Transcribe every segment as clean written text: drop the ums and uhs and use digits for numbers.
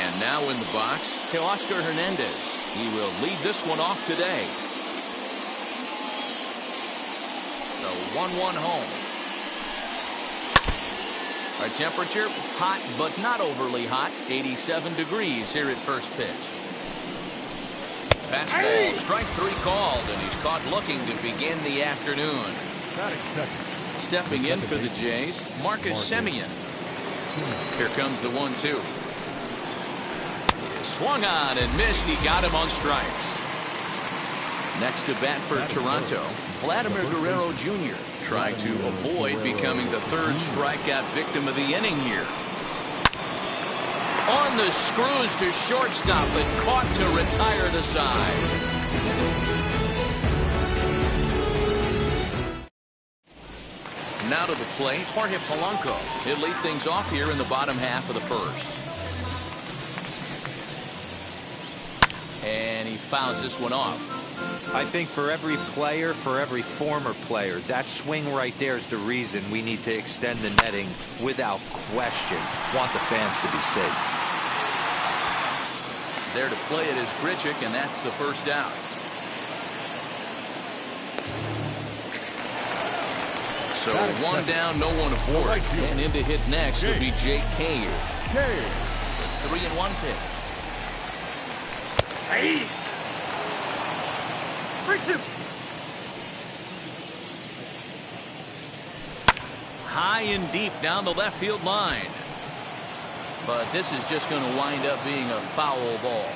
And now in the box, Teoscar Hernandez. He will lead this one off today. The 1-1 home. Our temperature, hot but not overly hot. 87 degrees here at first pitch. Fastball, strike 3 called, and he's caught looking to begin the afternoon. Stepping in for the Jays, Marcus Semien. Here comes the 1-2. Swung on and missed. He got him on strikes. Next to bat for Toronto, Vladimir Guerrero Jr. trying to avoid becoming the third strikeout victim of the inning here. On the screws to shortstop, but caught to retire the side. Now to the plate, Jorge Polanco. He'll lead things off here in the bottom half of the first. And he fouls this one off. I think for every player, for every former player, that swing right there is the reason we need to extend the netting without question. Want the fans to be safe. There to play it is Grichuk, and that's the first out. So 1 down, no one aboard. And in to hit next will be Jake Cave. The 3-1 pitch. Hey! 3-2. High and deep down the left field line. But this is just going to wind up being a foul ball.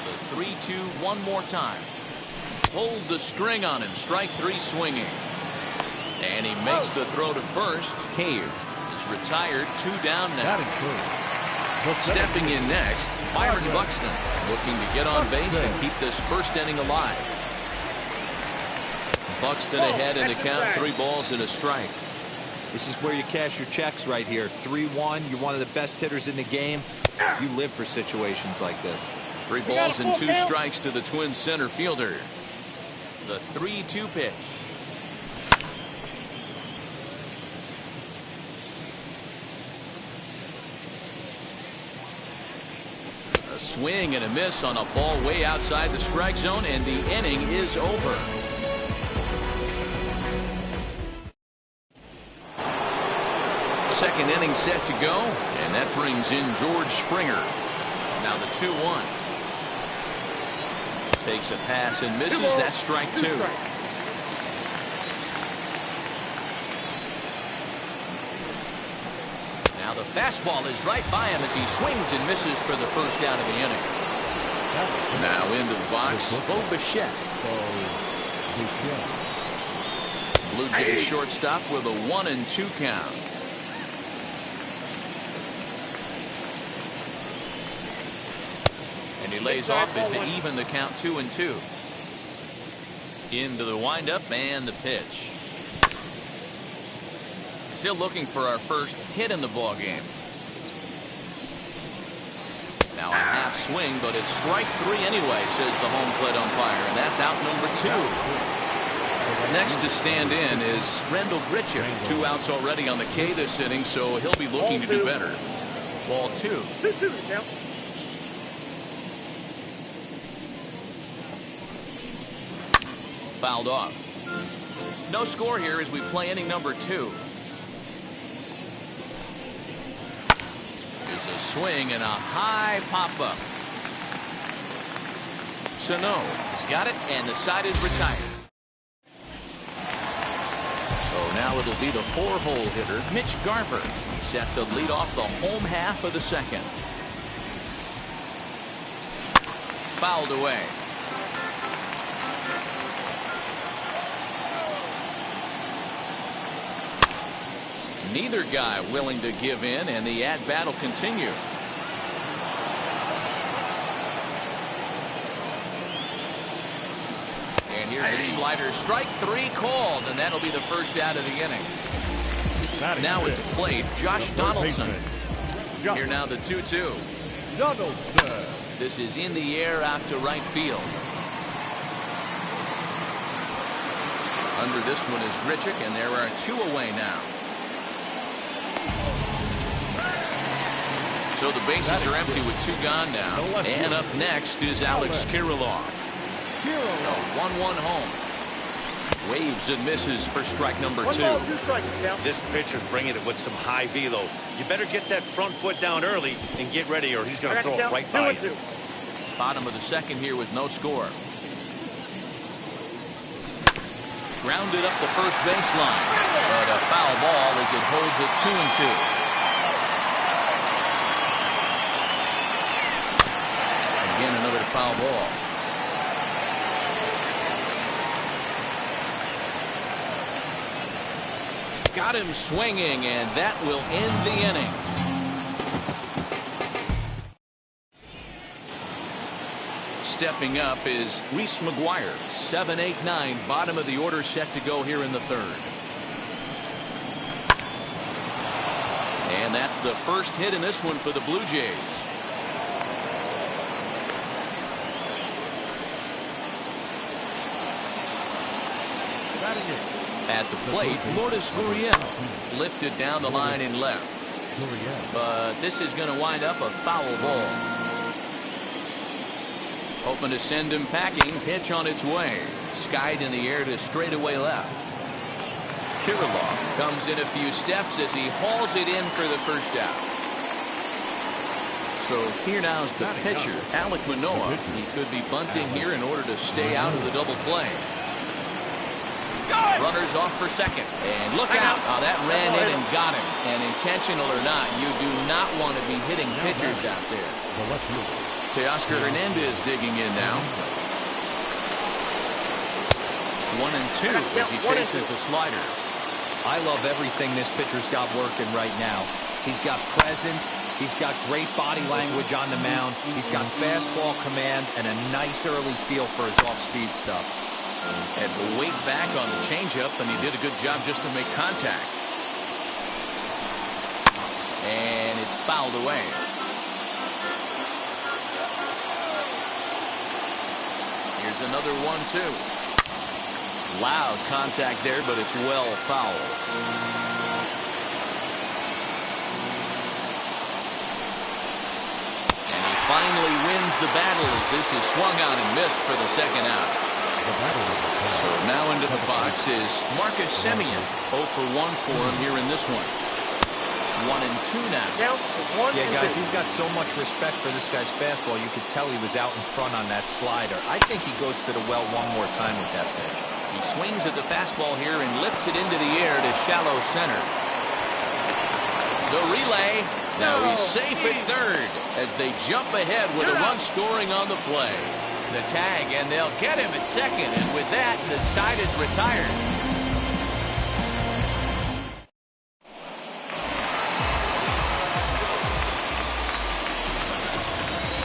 The 3-2 one more time. Pulled the string on him. Strike 3 swinging. And he makes the throw to first. Cave is retired. 2 down now. Stepping in next, Byron Buxton, looking to get on base and keep this first inning alive. Buxton ahead in the count, 3 balls and a strike. This is where you cash your checks right here. 3-1. You're one of the best hitters in the game. You live for situations like this. 3 balls and 2 strikes to the Twins center fielder. The 3-2 pitch. A swing and a miss on a ball way outside the strike zone, and the inning is over. Second inning set to go, and that brings in George Springer. Now the 2-1. Takes a pass and misses. That's strike 2. Now the fastball is right by him as he swings and misses for the first out of the inning. Now into the box, Bo Bichette. Blue Jays shortstop with a 1-2 count. And he lays off it to even the count 2-2. Into the windup and the pitch. Still looking for our first hit in the ball game. Now a half swing, but it's strike 3 anyway, says the home plate umpire, and that's out number 2. Next to stand in is Randall Grichuk. 2 outs already on the K this inning, so he'll be looking to do better. Ball 2. 2-2 now. Fouled off. No score here as we play inning number 2. There's a swing and a high pop-up. Sano has got it, and the side is retired. So now it'll be the 4-hole hitter, Mitch Garver, set to lead off the home half of the second. Fouled away. Neither guy willing to give in, and the at-bat will continue. And here's a slider. Strike 3 called, and that'll be the first out of the inning. Now at the plate, Josh Donaldson. Here now the 2-2. Donaldson. This is in the air out to right field. Under this one is Grichuk, and there are 2 away now. So the bases are empty with 2 gone now. And up next is Alex Kirilloff. A 1-1 home. Waves and misses for strike number 2. This pitcher's bringing it with some high velo. You better get that front foot down early and get ready, or he's going to throw it right by you. Bottom of the second here with no score. Grounded up the first baseline, but a foul ball as it holds it 2-2. Again, another foul ball. Got him swinging, and that will end the inning. Stepping up is Reese McGuire. 7, 8, 9, bottom of the order, set to go here in the 3rd. And that's the first hit in this one for the Blue Jays. At the plate, Lourdes Gurriel lifted down the line and left. But this is going to wind up a foul ball. Hoping to send him packing. Pitch on its way. Skied in the air to straightaway left. Kirilloff comes in a few steps as he hauls it in for the first out. So here now is the pitcher, Alek Manoah. He could be bunting here in order to stay out of the double play. Runners off for second. And look out. Oh, that ran in and got him. And intentional or not, you do not want to be hitting pitchers out there. Teoscar Hernandez digging in now. 1-2 as he chases the slider. I love everything this pitcher's got working right now. He's got presence. He's got great body language on the mound. He's got fastball command and a nice early feel for his off-speed stuff. Had to wait back on the changeup, and he did a good job just to make contact. And it's fouled away. Here's another 1-2. Loud contact there, but it's well fouled. And he finally wins the battle as this is swung on and missed for the second out. So now into the box is Marcus Semien. 0 for 1 for him here in this one. 1-2 now. Yeah, guys, he's got so much respect for this guy's fastball. You could tell he was out in front on that slider. I think he goes to the well one more time with that pitch. He swings at the fastball here and lifts it into the air to shallow center. The relay. Now he's safe at 3rd as they jump ahead with a run scoring on the play. The tag, and they'll get him at 2nd, and with that, the side is retired.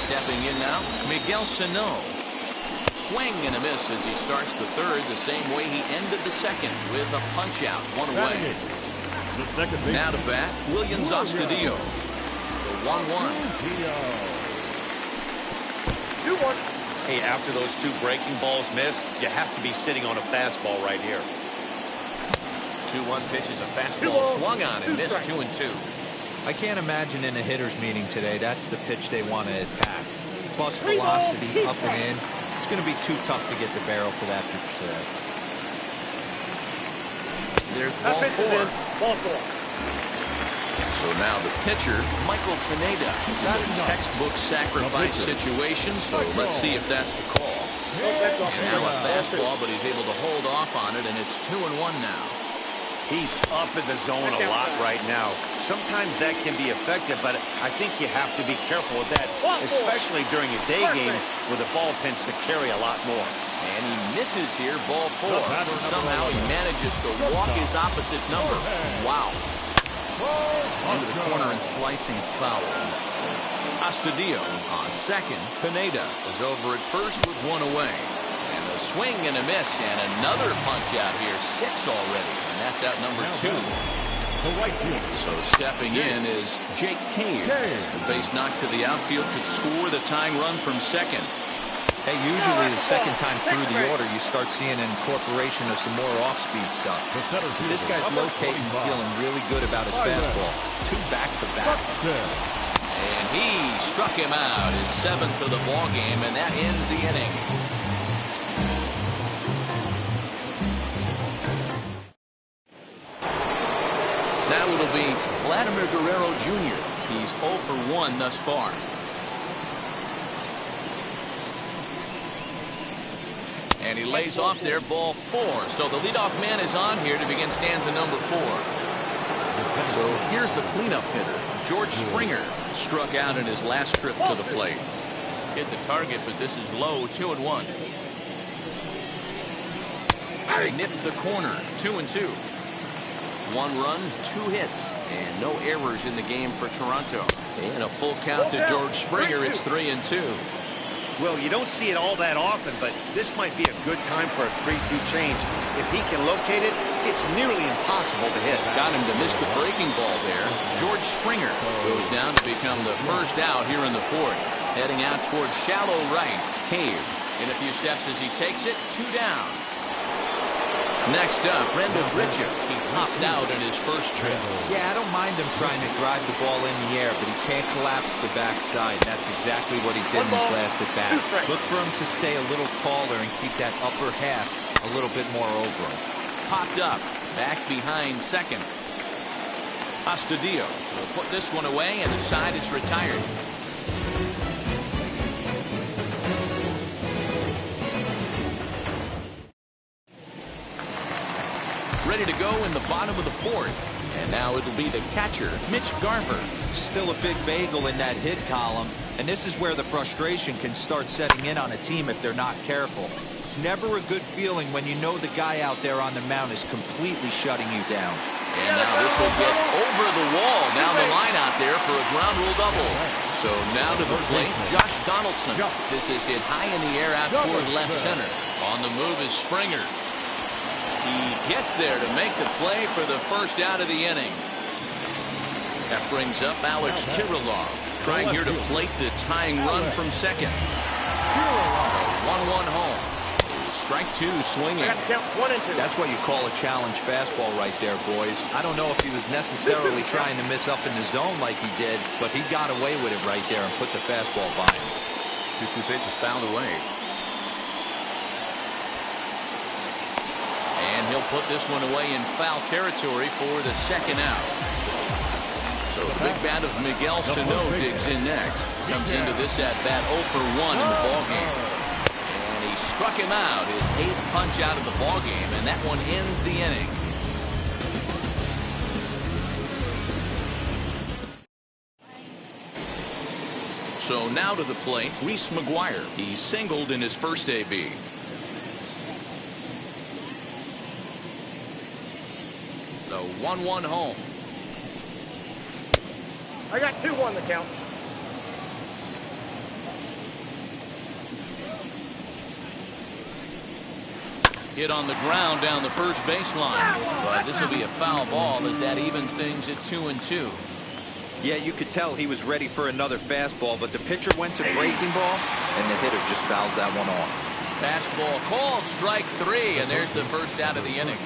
Stepping in now, Miguel Sano. Swing and a miss as he starts the 3rd the same way he ended the 2nd with a punch out, 1 away. Now to bat, Willians Astudillo. The 1-1. Hey, after those 2 breaking balls missed, you have to be sitting on a fastball right here. 2-1 pitch is a fastball swung on and missed 2-2. I can't imagine in a hitter's meeting today that's the pitch they want to attack. Plus velocity up and in. It's going to be too tough to get the barrel to that pitch today. There's ball 4. So now the pitcher, Michael Pineda. This is a textbook sacrifice situation, so let's see if that's the call. And now a fastball, but he's able to hold off on it, and it's 2-1 now. He's up in the zone a lot right now. Sometimes that can be effective, but I think you have to be careful with that, especially during a day game where the ball tends to carry a lot more. And he misses here, ball 4. Somehow he manages to walk his opposite number. Wow. Into the corner and slicing foul. Astudillo on 2nd. Pineda is over at 1st with 1 away. And a swing and a miss, and another punch out here. 6 already, and that's out number 2. So stepping in is Jake Cave. The base knock to the outfield could score the tying run from 2nd. Hey, usually the second time through the order, you start seeing an incorporation of some more off-speed stuff. This guy's locating, feeling really good about his fastball. 2 back-to-back. And he struck him out, his 7th of the ball game, and that ends the inning. Now it'll be Vladimir Guerrero Jr. He's 0 for 1 thus far. And he lays off there, ball 4. So the leadoff man is on here to begin stanza number 4. So here's the cleanup hitter. George Springer struck out in his last trip to the plate. Hit the target, but this is low, 2-1. Nipped the corner, 2-2. 1 run, 2 hits, and no errors in the game for Toronto. And a full count to George Springer. It's 3-2. Well, you don't see it all that often, but this might be a good time for a 3-2 change. If he can locate it, it's nearly impossible to hit. Got him to miss the breaking ball there. George Springer goes down to become the first out here in the 4th. Heading out towards shallow right. Cave in a few steps as he takes it. 2 down. Next up, Brendan Ritchie. He popped out in his first trip. Yeah, I don't mind him trying to drive the ball in the air, but he can't collapse the backside. That's exactly what he did in his last at bat. Look for him to stay a little taller and keep that upper half a little bit more over him. Popped up, back behind second. Astudillo will put this one away, and the side is retired. Ready to go in the bottom of the 4th. And now it'll be the catcher, Mitch Garver. Still a big bagel in that hit column, and this is where the frustration can start setting in on a team if they're not careful. It's never a good feeling when you know the guy out there on the mound is completely shutting you down. And now this will get over the wall down the line out there for a ground rule double. So now to the plate, Josh Donaldson. This is hit high in the air out toward left center. On the move is Springer. He gets there to make the play for the first out of the inning. That brings up Alex Kirilloff, trying here to plate the tying run from second. 1-1 home. Strike 2 swinging. That's what you call a challenge fastball right there, boys. I don't know if he was necessarily trying to miss up in the zone like he did, but he got away with it right there and put the fastball by him. 2-2 pitch is fouled away. And he'll put this one away in foul territory for the second out. So the big bat of Miguel Sano digs in next. Comes into this at bat 0 for 1 in the ballgame. And he struck him out, his 8th punch out of the ballgame, and that one ends the inning. So now to the plate, Reese McGuire. He singled in his first AB. The 1-1 home. I got 2-1 the count. Hit on the ground down the first baseline. But this will be a foul ball as that evens things at 2-2. Yeah, you could tell he was ready for another fastball, but the pitcher went to breaking ball, and the hitter just fouls that one off. Fastball called, strike 3, and there's the first out of the inning.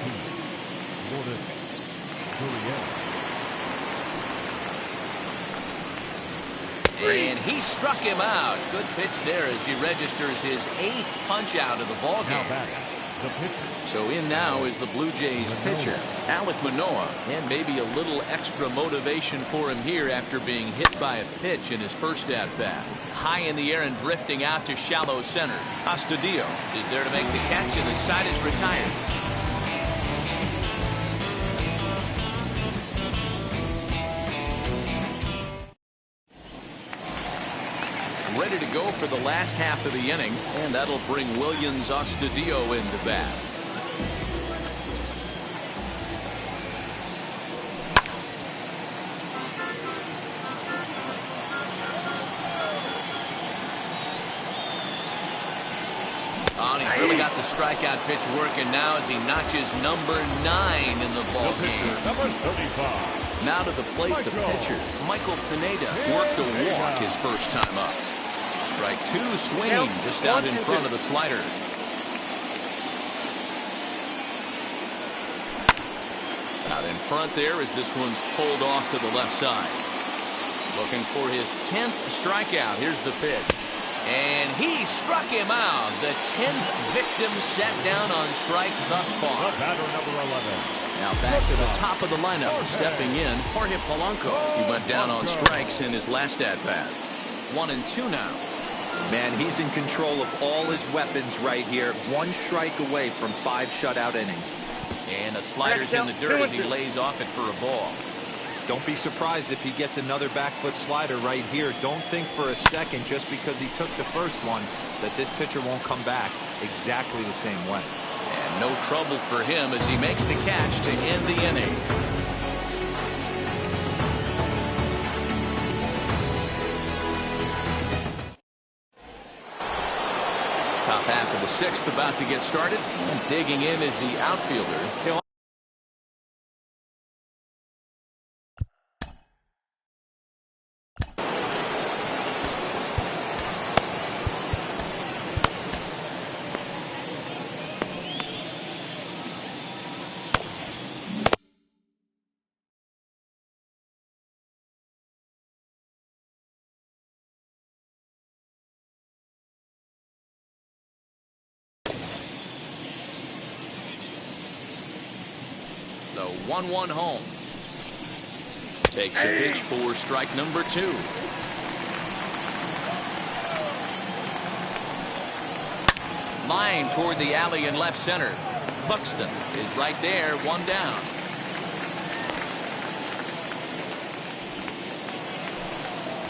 And he struck him out. Good pitch there as he registers his 8th punch out of the ballgame. So in now is the Blue Jays pitcher, Alek Manoah, and maybe a little extra motivation for him here after being hit by a pitch in his first at-bat. High in the air and drifting out to shallow center. Astudillo is there to make the catch, and the side is retired. Ready to go for the last half of the inning, and that'll bring Williams Astudillo into bat. Oh, and he's really got the strikeout pitch working now as he notches number 9 in the ball game. Now to the plate, the pitcher, Michael Pineda, worked a walk his first time up. Strike 2 swinging just out in front of the slider. Out in front there as this one's pulled off to the left side. Looking for his 10th strikeout. Here's the pitch. And he struck him out. The 10th victim set down on strikes thus far. Batter number 11. Now back to the top of the lineup. Stepping in, Jorge Polanco. He went down on strikes in his last at-bat. 1-2 now. Man, he's in control of all his weapons right here. One strike away from 5 shutout innings. And the slider's in the dirt as he lays off it for a ball. Don't be surprised if he gets another back foot slider right here. Don't think for a second, just because he took the first one, that this pitcher won't come back exactly the same way. And no trouble for him as he makes the catch to end the inning. Top half of the 6th about to get started. And digging in is the outfielder. The 1-1 home. Takes a pitch for strike number 2. Line toward the alley in left center. Buxton is right there, 1 down.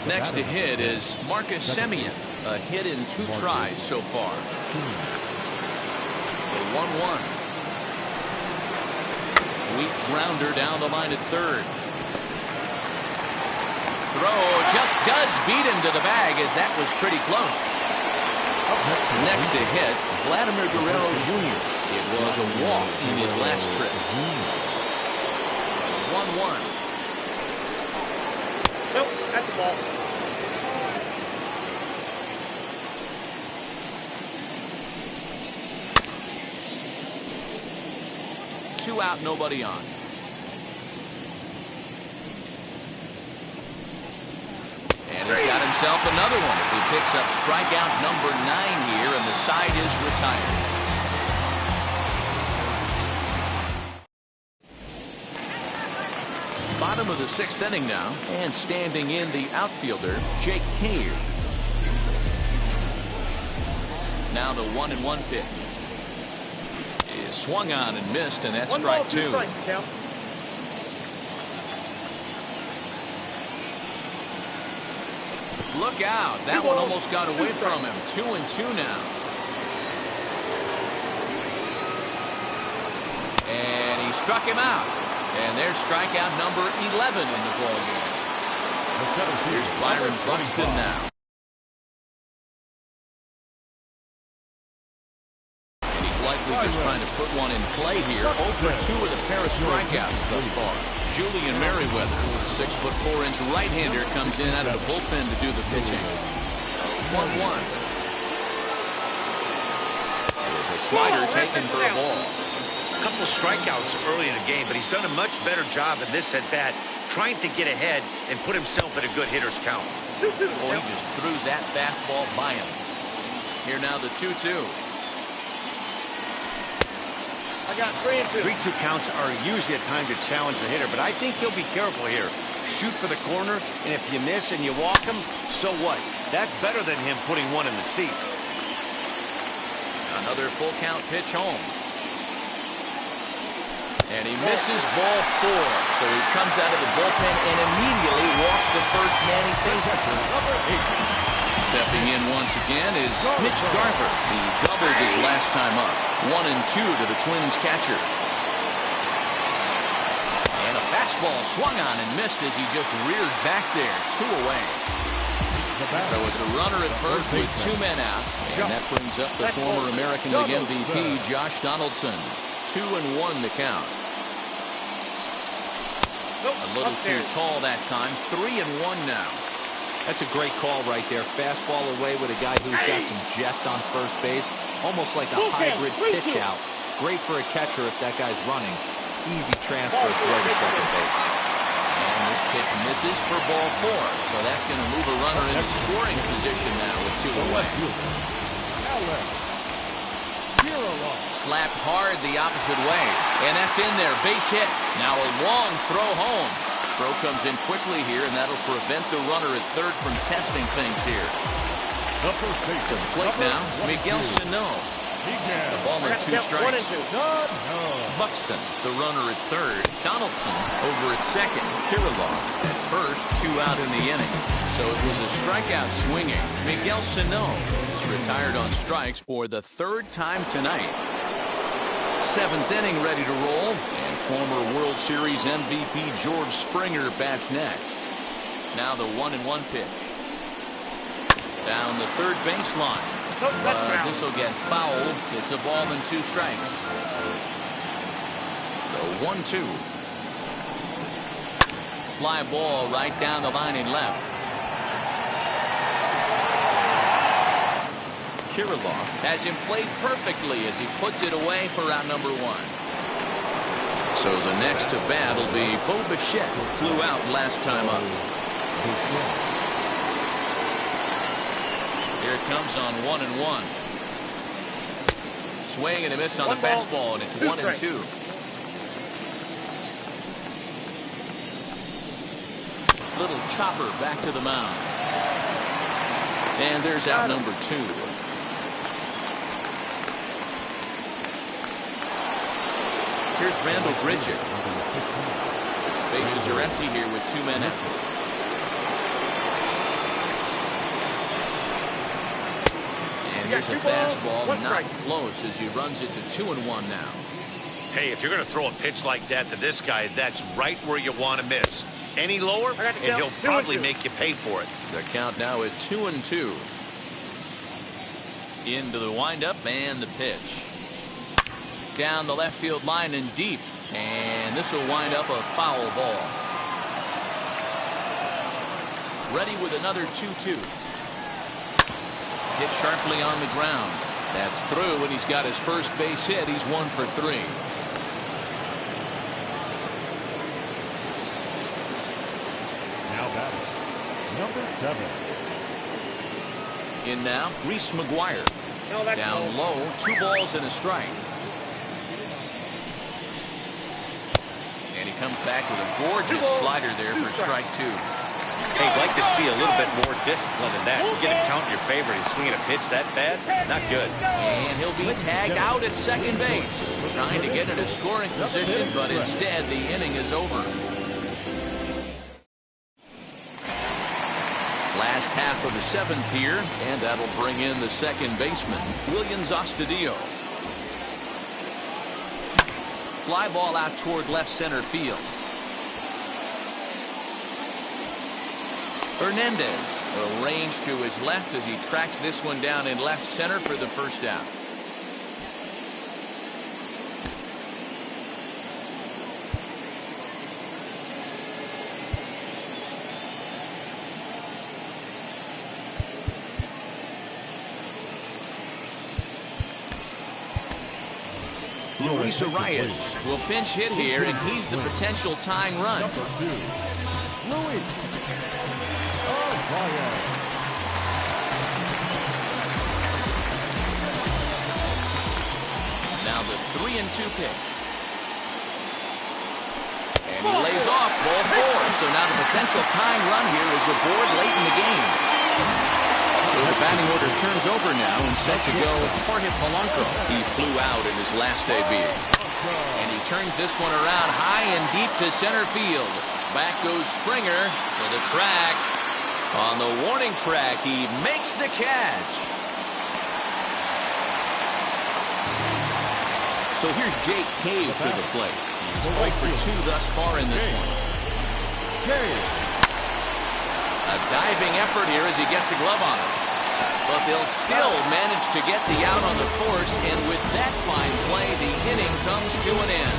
Next to hit is Marcus Semien. A hit in 2 tries so far. The 1-1. Weak grounder down the line at third. Throw just does beat him to the bag, as that was pretty close. Next to hit, Vladimir Guerrero Jr. It was a walk in his last trip. 1-1. Nope, that's the ball. Two out, nobody on. And he's got himself another one as he picks up strikeout number 9 here, and the side is retired. Bottom of the 6th inning now, and standing in the outfielder, Jake Cave. Now the 1-1 pitch. Is swung on and missed, and that's strike 2. Look out. That one almost got away from him. 2-2 now. And he struck him out. And there's strikeout number 11 in the ballgame. Here's Byron Buxton now. Just trying to put one in play here. 0 for 2 with a pair of strikeouts thus far. Julian Merriweather, 6'4" right-hander, comes in out of the bullpen to do the pitching. 1-1. There's a slider taken for a ball. A couple of strikeouts early in the game, but he's done a much better job in this at-bat, trying to get ahead and put himself in a good hitter's count. Oh, he just threw that fastball by him. Here now the 2-2. I got 3-2. 3-2 counts are usually a time to challenge the hitter, but I think he'll be careful here. Shoot for the corner, and if you miss and you walk him, so what? That's better than him putting one in the seats. Another full count pitch home. And he misses ball 4. So he comes out of the bullpen and immediately walks the first man he faces. Stepping in once again is Mitch Garver. He doubled his last time up. 1-2 to the Twins catcher. And a fastball swung on and missed as he just reared back there. 2 away. So it's a runner at first with 2 men out. And that brings up the former American League MVP, Josh Donaldson. 2-1 the count. A little too tall that time. 3-1 now. That's a great call right there. Fastball away with a guy who's got some jets on first base. Almost like a hybrid pitch out. Great for a catcher if that guy's running. Easy transfer throw to second base. And this pitch Misses for ball 4. So that's going to move a runner into scoring position now with 2 away. Slapped hard the opposite way. And that's in there. Base hit. Now a long throw home. Throw comes in quickly here, and that'll prevent the runner at third from testing things here. To the plate now, Miguel Sano. The ball and 2 strikes. Buxton, the runner at third. Donaldson over at second. Kirilloff at first, 2 out in the inning. So it was a strikeout swinging. Miguel Sano is retired on strikes for the 3rd time tonight. 7th inning ready to roll. And former World Series MVP George Springer bats next. Now the 1-1 pitch. Down the third baseline. This will get fouled. It's a ball and 2 strikes. The 1-2. Fly ball right down the line and left. Kirilloff has him played perfectly as he puts it away for out number 1. So the next to bat will be Bo Bichette, who flew out last time up. Here it comes on 1-1. Swing and a miss on the fastball, and it's 1-2. Little chopper back to the mound. And there's out number 2. Here's Randall Grichuk. Bases are empty here with 2 men out. And here's a fastball not close as he runs it to 2-1 now. Hey, if you're going to throw a pitch like that to this guy, that's right where you want to miss. Any lower, and he'll probably make you pay for it. The count now at 2-2. Into the windup and the pitch. Down the left field line and deep. And this will wind up a foul ball. Ready with another 2-2. Hit sharply on the ground. That's through, and he's got his first base hit. He's 1 for 3. Now batting, number 7. In now, Reese McGuire. Down low, 2 balls and a strike. And he comes back with a gorgeous slider there for strike 2. Hey, I'd like to see a little bit more discipline in that. You get a count in your favor and he's swinging a pitch that bad? Not good. And he'll be tagged out at second base. Trying to get into scoring position, but instead the inning is over. Last half of the 7th here, and that'll bring in the second baseman, Williams Astudillo. Fly ball out toward left center field. Hernandez arranged to his left as he tracks this one down in left center for the first out. Luis Arias will pinch hit here, and he's the potential tying run. Number 2, Luis Arias. Now the 3-2 pitch. And he lays off ball 4. So now the potential tying run here is aboard late in the game. So the batting order turns over now and set to go Jorge Polanco. He flew out in his last debut. And he turns this one around high and deep to center field. Back goes Springer to the track. On the warning track, he makes the catch. So here's Jake Cave to the plate. He's 0 for 2 thus far in this one. A diving effort here as he gets a glove on it. But they'll still manage to get the out on the force, and with that fine play, the inning comes to an end.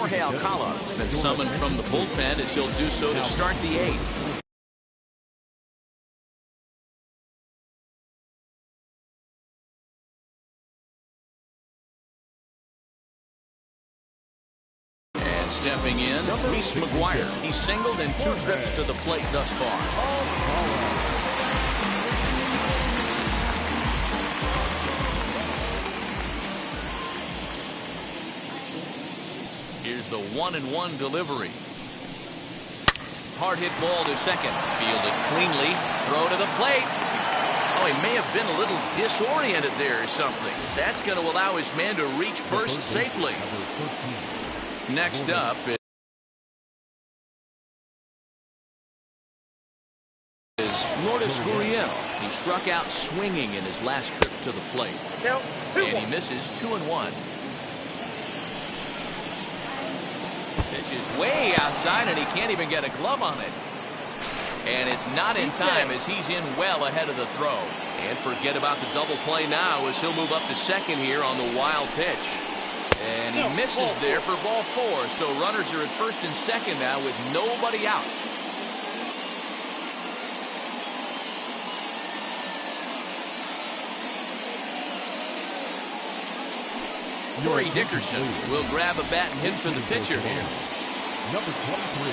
Jorge Alcala has been summoned from the bullpen as he'll do so to start the 8th. And stepping in, Reese McGuire. He's singled in 2 trips to the plate thus far. Here's the 1-1 delivery. Hard hit ball to second. Fielded cleanly. Throw to the plate. Oh, he may have been a little disoriented there or something. That's going to allow his man to reach first safely. Next up is Lourdes Gurriel. He struck out swinging in his last trip to the plate. And he misses 2-1. Pitch is way outside, and he can't even get a glove on it. And it's not in time as he's in well ahead of the throw. And forget about the double play now as he'll move up to second here on the wild pitch. And he misses there for ball 4. So runners are at first and second now with nobody out. Corey Dickerson will grab a bat and hit for the pitcher here. Number 23,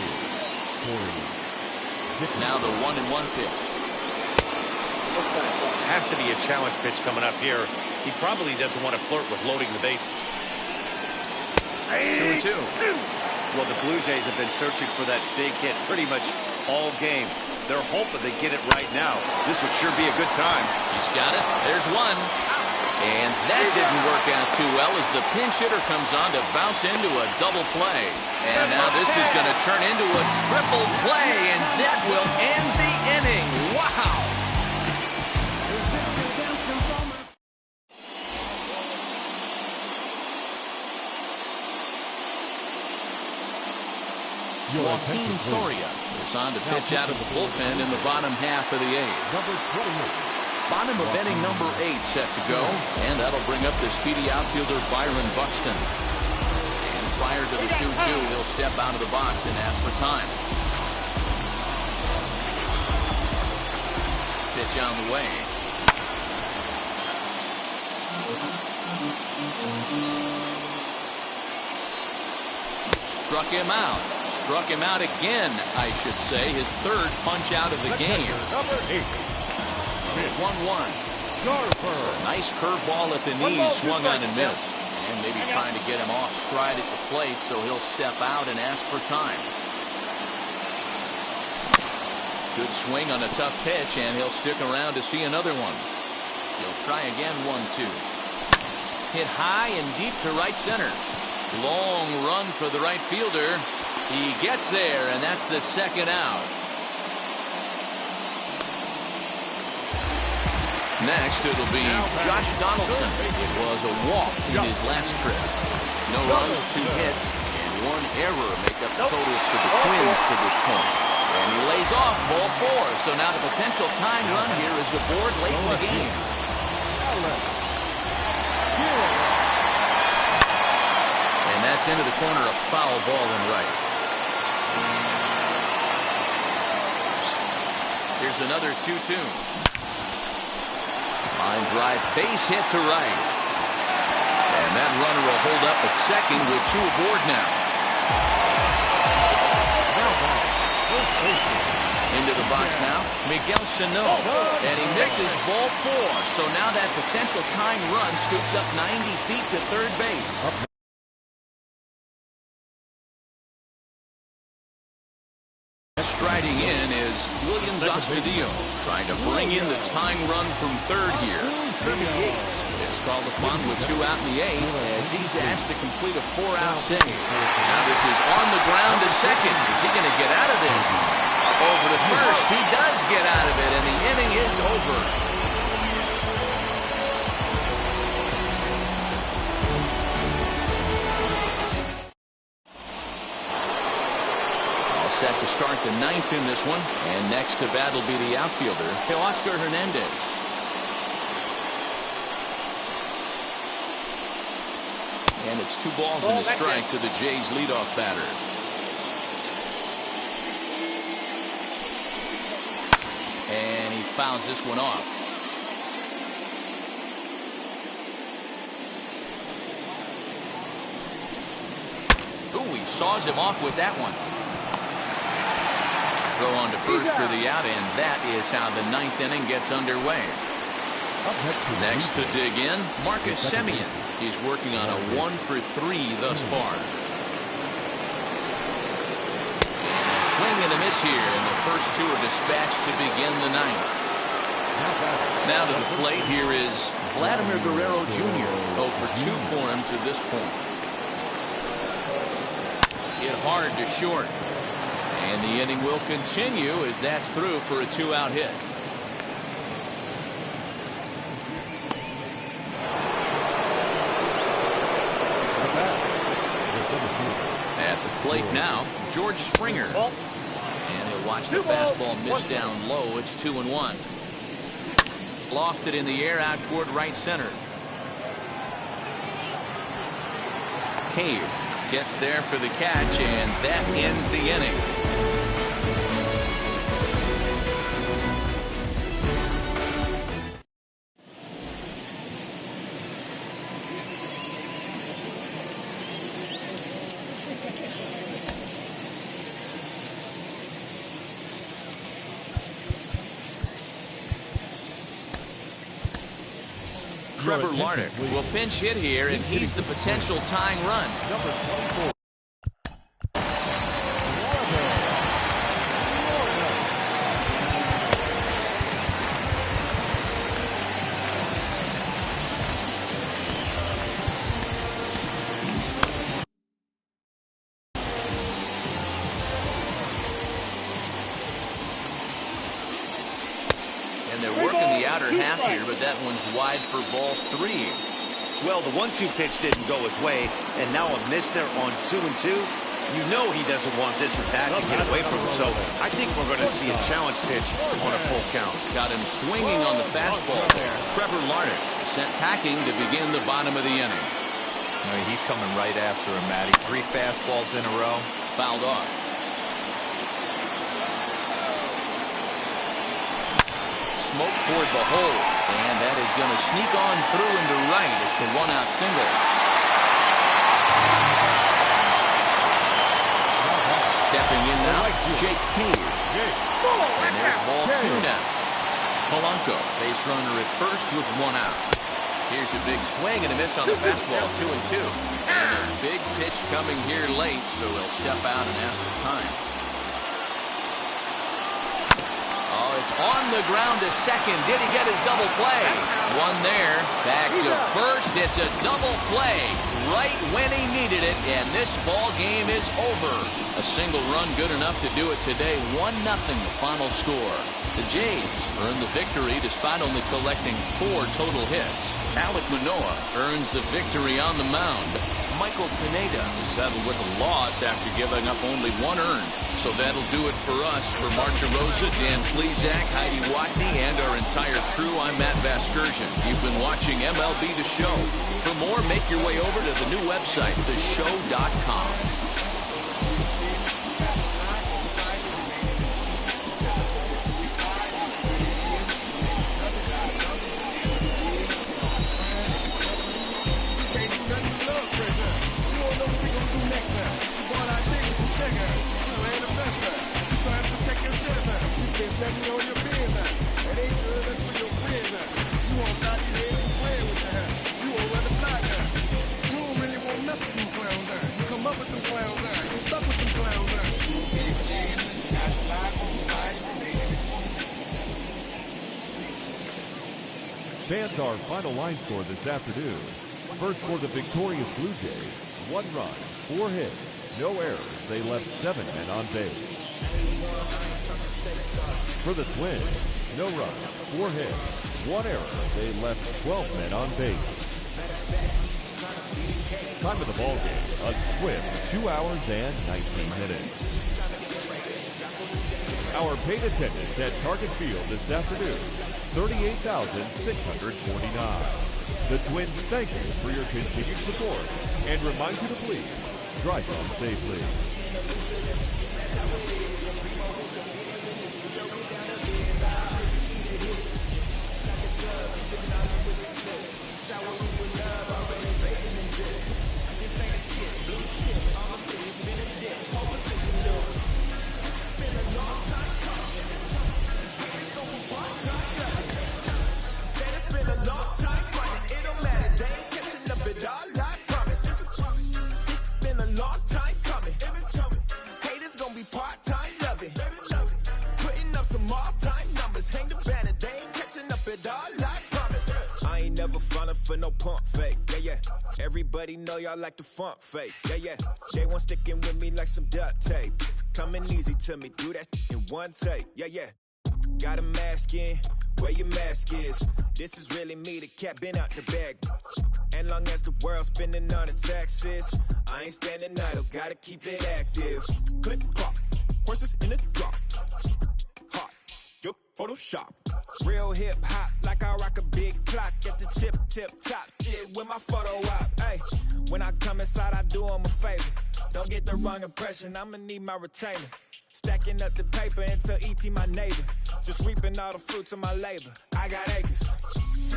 Corey. Now the 1-1 pitch. Has to be a challenge pitch coming up here. He probably doesn't want to flirt with loading the bases. 2-2. Well, the Blue Jays have been searching for that big hit pretty much all game. They're hoping they get it right now. This would sure be a good time. He's got it. There's one. And that didn't work out too well as the pinch hitter comes on to bounce into a double play. And now this is going to turn into a triple play, and that will end the inning. Wow! Joaquin Soria is on to pitch out of the bullpen in the bottom half of the 8th. Number 28. Bottom of inning number 8 set to go, and that'll bring up the speedy outfielder Byron Buxton. And prior to the 2-2, he'll step out of the box and ask for time. Pitch on the way. Struck him out. Struck him out again, I should say. His 3rd punch out of the game. Number 8. 1-1. Nice curveball at the knees, swung on and missed. And maybe trying to get him off stride at the plate, so he'll step out and ask for time. Good swing on a tough pitch, and he'll stick around to see another one. He'll try again, 1-2. Hit high and deep to right center. Long run for the right fielder. He gets there, and that's the 2nd out. Next, it'll be Josh Donaldson. It was a walk in his last trip. No runs, 2 hits, and 1 error make up the totals for the Twins to this point. And he lays off ball 4. So now the potential time run here is aboard late in the game. And that's into the corner, a foul ball and right. Here's another 2-2. Line drive, base hit to right. And that runner will hold up at second with 2 aboard now. Into the box now, Miguel Sano. And he misses ball 4. So now that potential time run scoots up 90 feet to third base. Striding in is Williams Astudillo, trying to bring in the tying run from third here. Kirby Yates is called upon with 2 out in the 8th as he's asked to complete a 4-out save. Now this is on the ground to second. Is he going to get out of this? Over to first. He does get out of it, and the inning is over. Set to start the 9th in this one, and next to bat will be the outfielder, Teoscar Hernandez. And it's It's 2 balls and a strike to the Jays leadoff batter. And he fouls this one off. Ooh, he saws him off with that one. Throw on to first for the out, and that is how the 9th inning gets underway. Next to dig in, Marcus Semien. He's working on a 1-for-3 thus far. And swing and a miss here, and the first 2 are dispatched to begin the 9th. Now to the plate, here is Vladimir Guerrero Jr. 0-for-2 for him to this point. Hit hard to short. And the inning will continue as that's through for a 2-out hit. At the plate now, George Springer. And he'll watch the fastball miss down low. It's 2-1. Lofted in the air out toward right center. Cave gets there for the catch, and that ends the inning. Trevor Larnach will pinch hit here, and he's the potential tying run. Number 24. They're working the outer half here, but that one's wide for ball 3. Well, the 1-2 pitch didn't go his way, and now a miss there on 2-2. You know he doesn't want this at bat to get away from him, so I think we're going to see a challenge pitch on a full count. Got him swinging on the fastball there. Trevor Larnach sent packing to begin the bottom of the inning. He's coming right after him, Matty. 3 fastballs in a row. Fouled off. Smoke toward the hole, and that is going to sneak on through into right. It's a 1-out single. Stepping in now, Jake Cave. And there's ball 2 now. Polanco, base runner at first with 1 out. Here's a big swing and a miss on the fastball, 2-2. And a big pitch coming here late, so he'll step out and ask for time. It's on the ground to second. Did he get his double play? One there. Back to first. It's a double play right when he needed it, and this ball game is over. A single run good enough to do it today. 1-0 the final score. The Jays earn the victory despite only collecting 4 total hits. Alek Manoah earns the victory on the mound. Michael Pineda is settled with a loss after giving up only 1 earned. So that'll do it for us. For Marcia Rosa, Dan Plesac, Heidi Watney, and our entire crew, I'm Matt Vasgersian. You've been watching MLB The Show. For more, make your way over to the new website, theshow.com. Fans, our final line score this afternoon. First for the victorious Blue Jays, 1 run, 4 hits, no errors. They left 7 men on base. For the Twins, no runs, 4 hits, 1 error. They left 12 men on base. Time of the ball game, a swift 2 hours and 19 minutes. Our paid attendance at Target Field this afternoon, 38,649. The Twins thank you for your continued support and remind you to please drive on safely. For no pump fake, yeah. Everybody know y'all like the funk fake, yeah. They want sticking with me like some duct tape. Coming easy to me, do that in one take, yeah. Got a mask in, where your mask is. This is really me, the cat been out the bag. And long as the world's spending on the taxes, I ain't standing idle, gotta keep it active. Click clock, horses in the drop. Hot, yup, Photoshop. Real hip hop, like I rock a big clock at the tip top. Shit with my photo op. Hey, when I come inside, I do 'em a favor. Don't get the wrong impression, I'ma need my retainer. Stacking up the paper until ET my neighbor. Just reaping all the fruits of my labor. I got acres.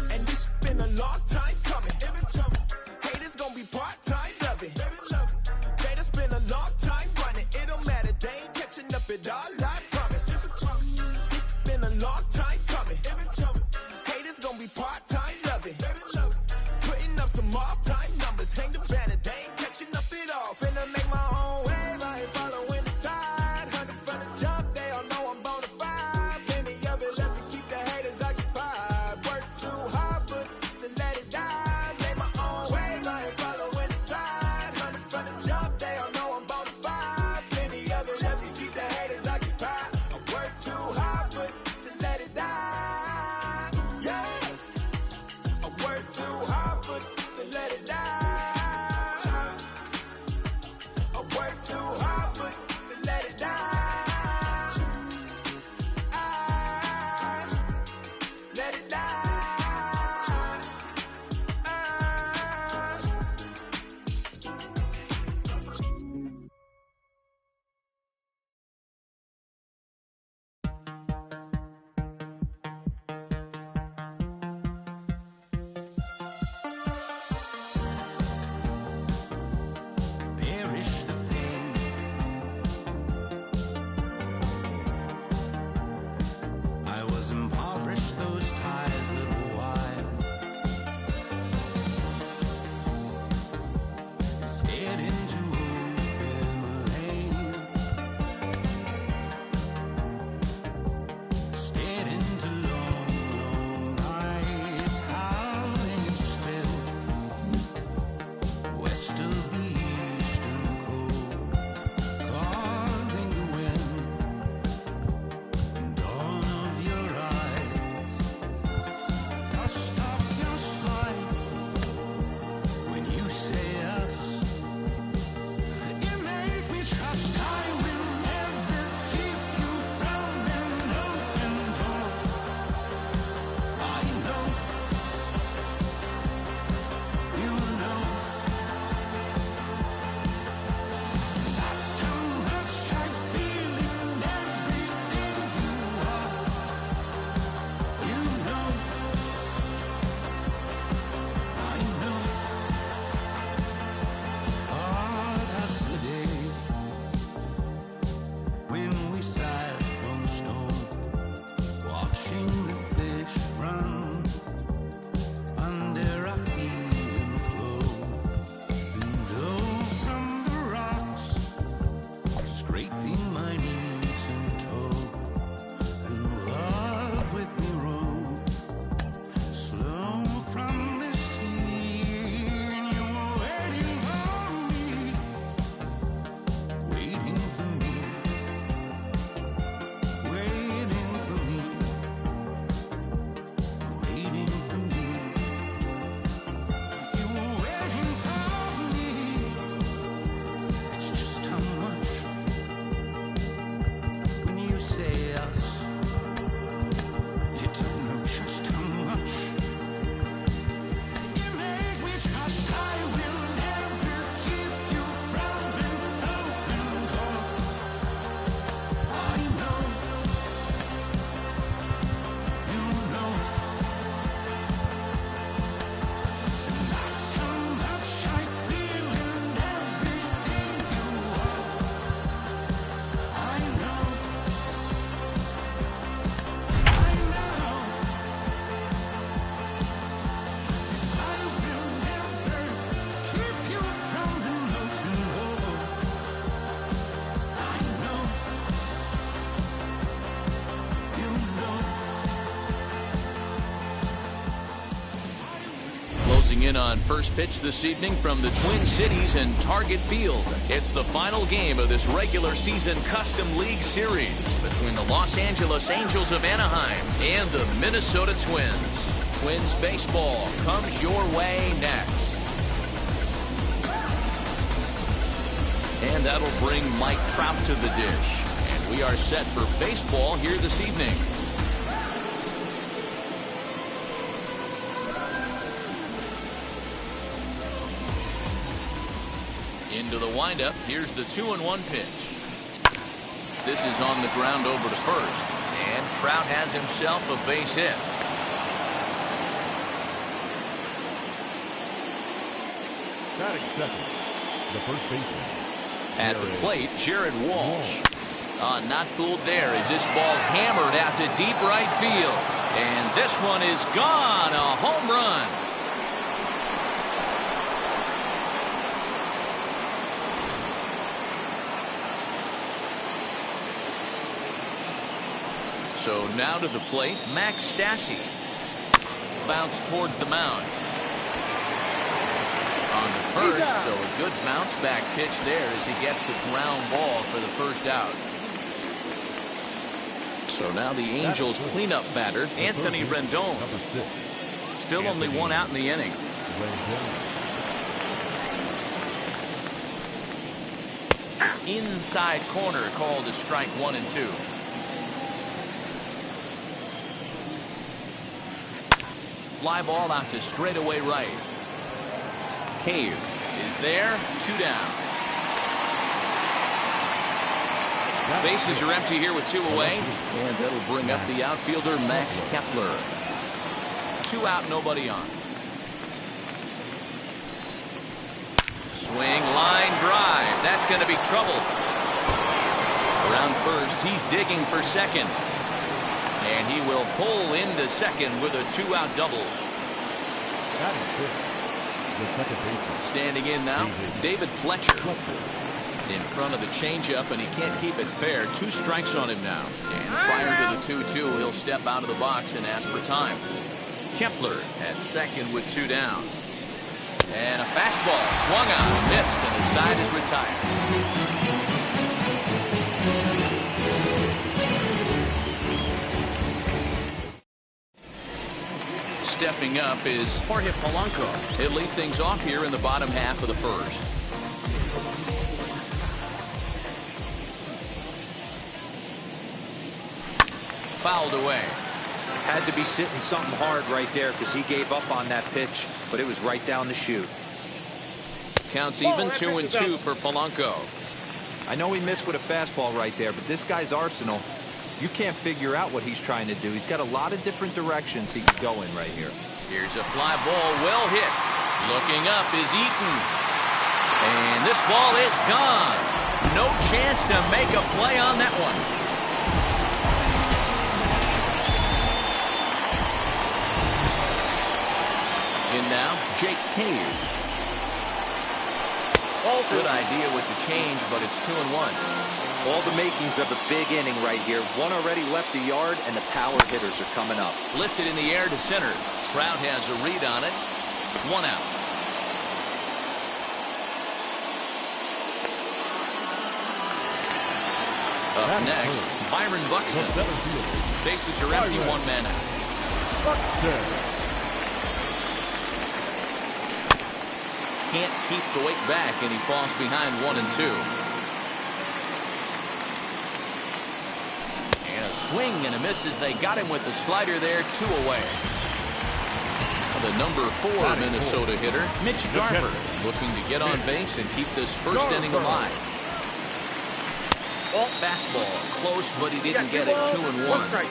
And this been a long time coming. Haters gonna be part-time loving. They just been a long time running. It don't matter, they ain't catching up at all, I promise. This been a long time coming. Haters gonna be part-time loving. Putting up some all-time numbers. Hang the banner, they ain't catching up at all. Finna make my own wave, I ain't following the tide. 100 from the jump, they all know I'm bona fide. Plenty of it left to keep the haters occupied. Work too hard, but to let it die. Make my own in on first pitch this evening from the Twin Cities and Target Field. It's the final game of this regular season Custom League Series between the Los Angeles Angels of Anaheim and the Minnesota Twins. Twins baseball comes your way next. And that'll bring Mike Trout to the dish. And we are set for baseball here this evening. Into the windup. Here's the 2-1 pitch. This is on the ground over to first. And Trout has himself a base hit. Batting second, the first baseman. At the plate, Jared Walsh. Not fooled there as this ball's hammered out to deep right field. And this one is gone. A home run. So now to the plate, Max Stassi. Bounce towards the mound. On the first, so a good bounce back pitch there as he gets the ground ball for the first out. So now the Angels cleanup batter, Anthony Rendon. Still only one out in the inning. Inside corner called a strike 1 and 2. Fly ball out to straightaway right. Cave is there, 2 down. Bases are empty here with 2 away, and that'll bring up the outfielder Max Kepler. 2 out, nobody on. Swing, line drive. That's going to be trouble. Around first, he's digging for second. And he will pull into second with a 2-out double. The second baseman. Standing in now, David Fletcher. In front of the changeup, and he can't keep it fair. 2 strikes on him now. And prior to the 2-2, he'll step out of the box and ask for time. Kepler at second with 2 down. And a fastball swung on, missed, and the side is retired. Stepping up is Jorge Polanco. He'll lead things off here in the bottom half of the first. Fouled away. Had to be sitting something hard right there because he gave up on that pitch, but it was right down the chute. Counts even 2-2 for Polanco. I know he missed with a fastball right there, but this guy's arsenal, you can't figure out what he's trying to do. He's got a lot of different directions he could go in right here. Here's a fly ball, well hit. Looking up is Eaton. And this ball is gone. No chance to make a play on that one. In now, Jake Cave. Good idea with the change, but it's 2-1. All the makings of a big inning right here. One already left the yard, and the power hitters are coming up. Lifted in the air to center. Trout has a read on it. 1 out. Up next, Byron Buxton. Bases are empty, 1 man out. Can't keep the weight back, and he falls behind 1 and 2. And a swing and a miss as they got him with the slider there, 2 away. The number 4 Minnesota hitter, Mitch Garver, looking to get on base and keep this first inning alive. Fastball, close, but he didn't get it. 2-1.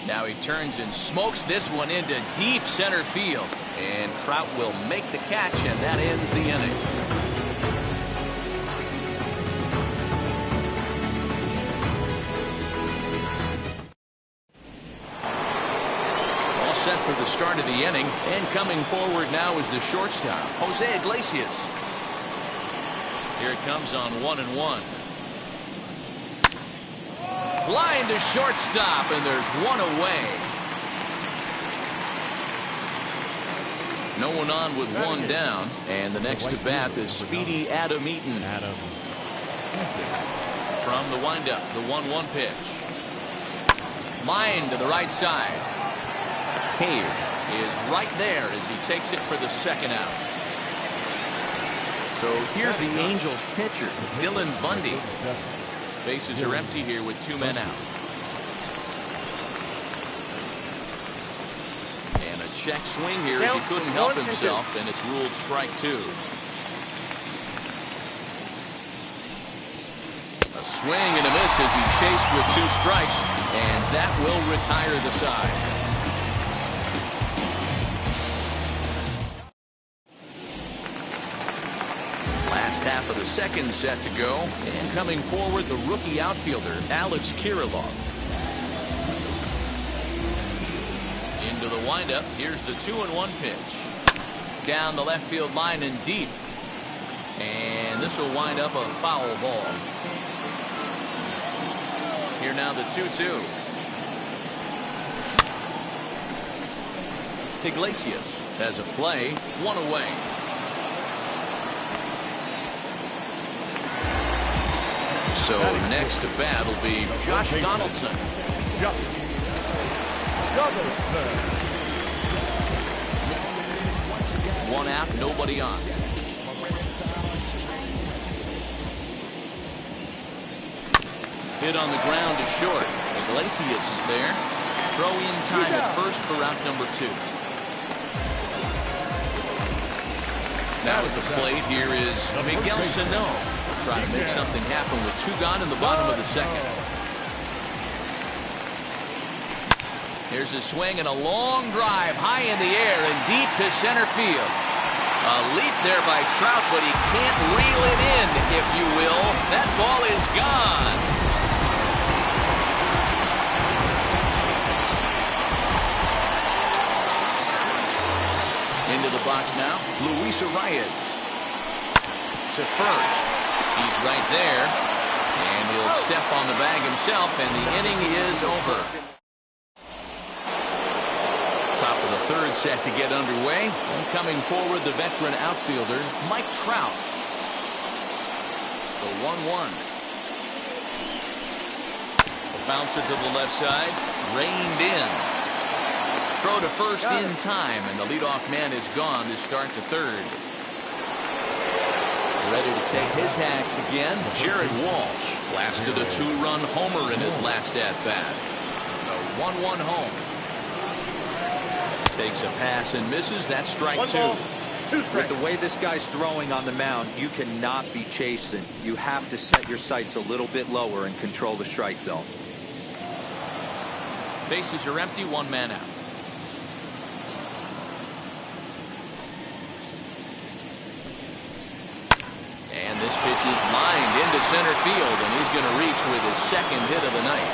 Now he turns and smokes this one into deep center field. And Trout will make the catch, and that ends the inning. All set for the start of the inning. And coming forward now is the shortstop, Jose Iglesias. Here it comes on 1-1. Line to shortstop, and there's 1 away. No one on with one down, and the next to bat is speedy Adam Eaton. From the windup, the 1-1 pitch. Line to the right side. Cave is right there as he takes it for the second out. So here's the Angels pitcher, Dylan Bundy. Bases are empty here with 2 men out. And a check swing here as he couldn't help himself, and it's ruled strike 2. A swing and a miss as he chased with 2 strikes, and that will retire the side. Last half of the second set to go, and coming forward, the rookie outfielder, Alex Kirilloff. Into the windup, here's the 2-1 pitch. Down the left field line and deep. And this will wind up a foul ball. Here now the 2-2. Iglesias has a play, 1 away. So next to bat will be Josh Donaldson. 1 out, nobody on. Hit on the ground to short. Iglesias is there. Throw in time at first for route number 2. Now at the plate here is Miguel Sano. Trying to make something happen with 2 gone in the bottom of the second. Here's a swing and a long drive high in the air and deep to center field. A leap there by Trout, but he can't reel it in, if you will. That ball is gone. Into the box now, Luis Arias. To first. He's right there, and he'll step on the bag himself, and the inning is over. Top of the third set to get underway, and coming forward, the veteran outfielder, Mike Trout. The 1-1. A bouncer to the left side, reined in. Throw to first in time, and the leadoff man is gone to start the third. Ready to take his hacks again, Jared Walsh blasted a 2-run homer in his last at-bat. A 1-1 home. Takes a pass and misses. That's strike 2. With the way this guy's throwing on the mound, you cannot be chasing. You have to set your sights a little bit lower and control the strike zone. Bases are empty, 1 man out. And this pitch is lined into center field, and he's going to reach with his second hit of the night.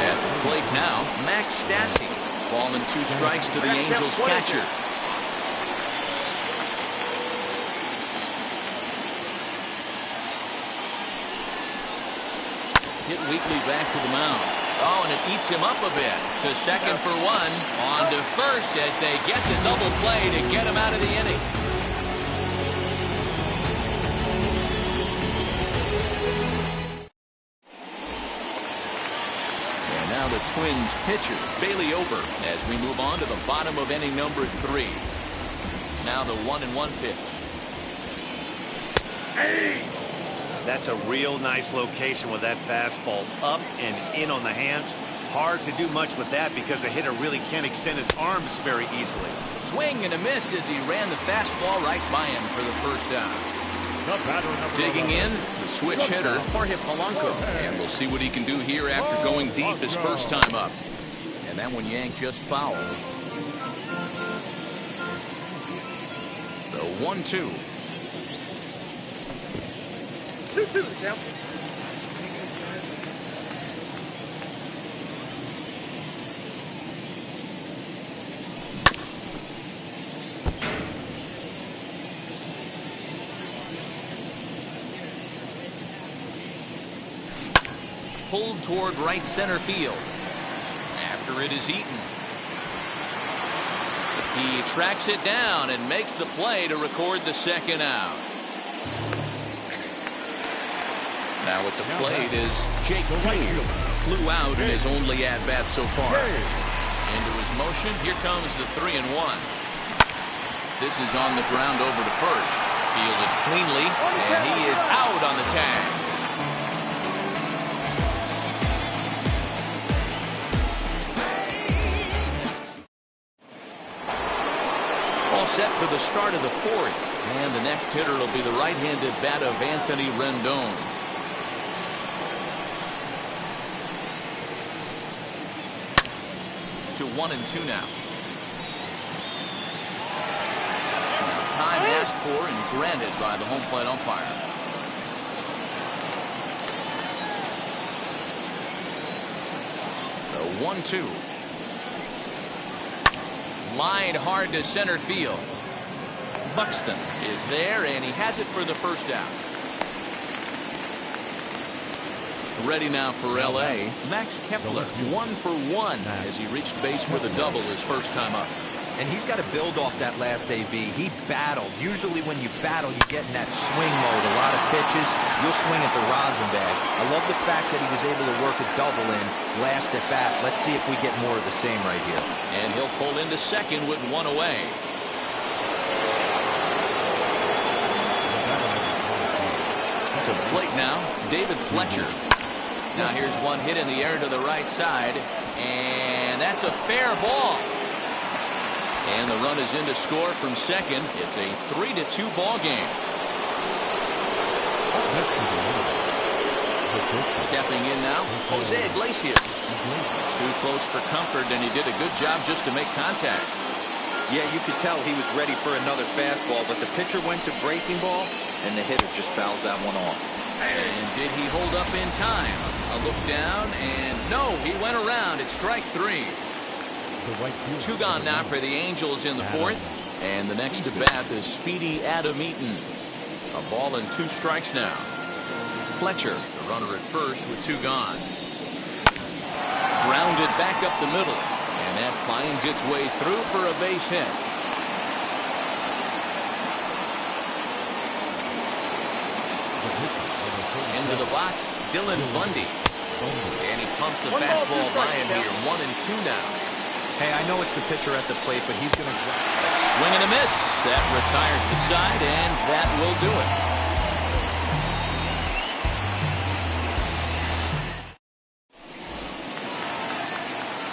At the plate now, Max Stassi. Ball and 2 strikes to the Angels catcher. Hit weakly back to the mound. Oh, and it eats him up a bit. To second for 1. On to first as they get the double play to get him out of the inning. And now the Twins pitcher, Bailey Ober, as we move on to the bottom of inning number 3. Now the 1-1 pitch. Hey! That's a real nice location with that fastball up and in on the hands. Hard to do much with that because the hitter really can't extend his arms very easily. Swing and a miss as he ran the fastball right by him for the first down. Digging in, the switch hitter, Jorge Polanco. And we'll see what he can do here after going deep his first time up. And that one yanked just foul. The 1-2. 2-2, Jeff. pulled toward right center field after it is eaten. He tracks it down and makes the play to record the second out. Now at the plate is Jake Cave. Flew out in his only at-bat so far. Into his motion, here comes the 3-1. This is on the ground over to first. Fielded cleanly, and he is out on the tag. All set for the start of the fourth. And the next hitter will be the right-handed bat of Anthony Rendon. To 1-2 now. Time asked for and granted by the home plate umpire. The 1-2. Line hard to center field. Buxton is there, and he has it for the first out. Ready now for L.A. Max Kepler, 1 for 1 as he reached base with a double his first time up. And he's got to build off that last AB. He battled. Usually when you battle, you get in that swing mode. A lot of pitches, you'll swing at the rosin bag. I love the fact that he was able to work a double in last at bat. Let's see if we get more of the same right here. And he'll pull into second with one away. To the plate now, David Fletcher. Now here's one hit in the air to the right side, and that's a fair ball. And the run is in to score from second. It's a 3-2 ball game. Stepping in now, Jose Iglesias. Too close for comfort, and he did a good job just to make contact. Yeah, you could tell he was ready for another fastball, but the pitcher went to breaking ball, and the hitter just fouls that one off. And did he hold up in time? A look down, and no, he went around. It's strike 3. 2 gone now for the Angels in the fourth. And the next to bat is speedy Adam Eaton. A ball and 2 strikes now. Fletcher, the runner at first with 2 gone. Grounded back up the middle. And that finds its way through for a base hit. Into the box, Dylan Bundy. And he pumps the fastball by him here. 1-2 now. Hey, I know it's the pitcher at the plate, but he's going to... Swing and a miss. That retires the side, and that will do it.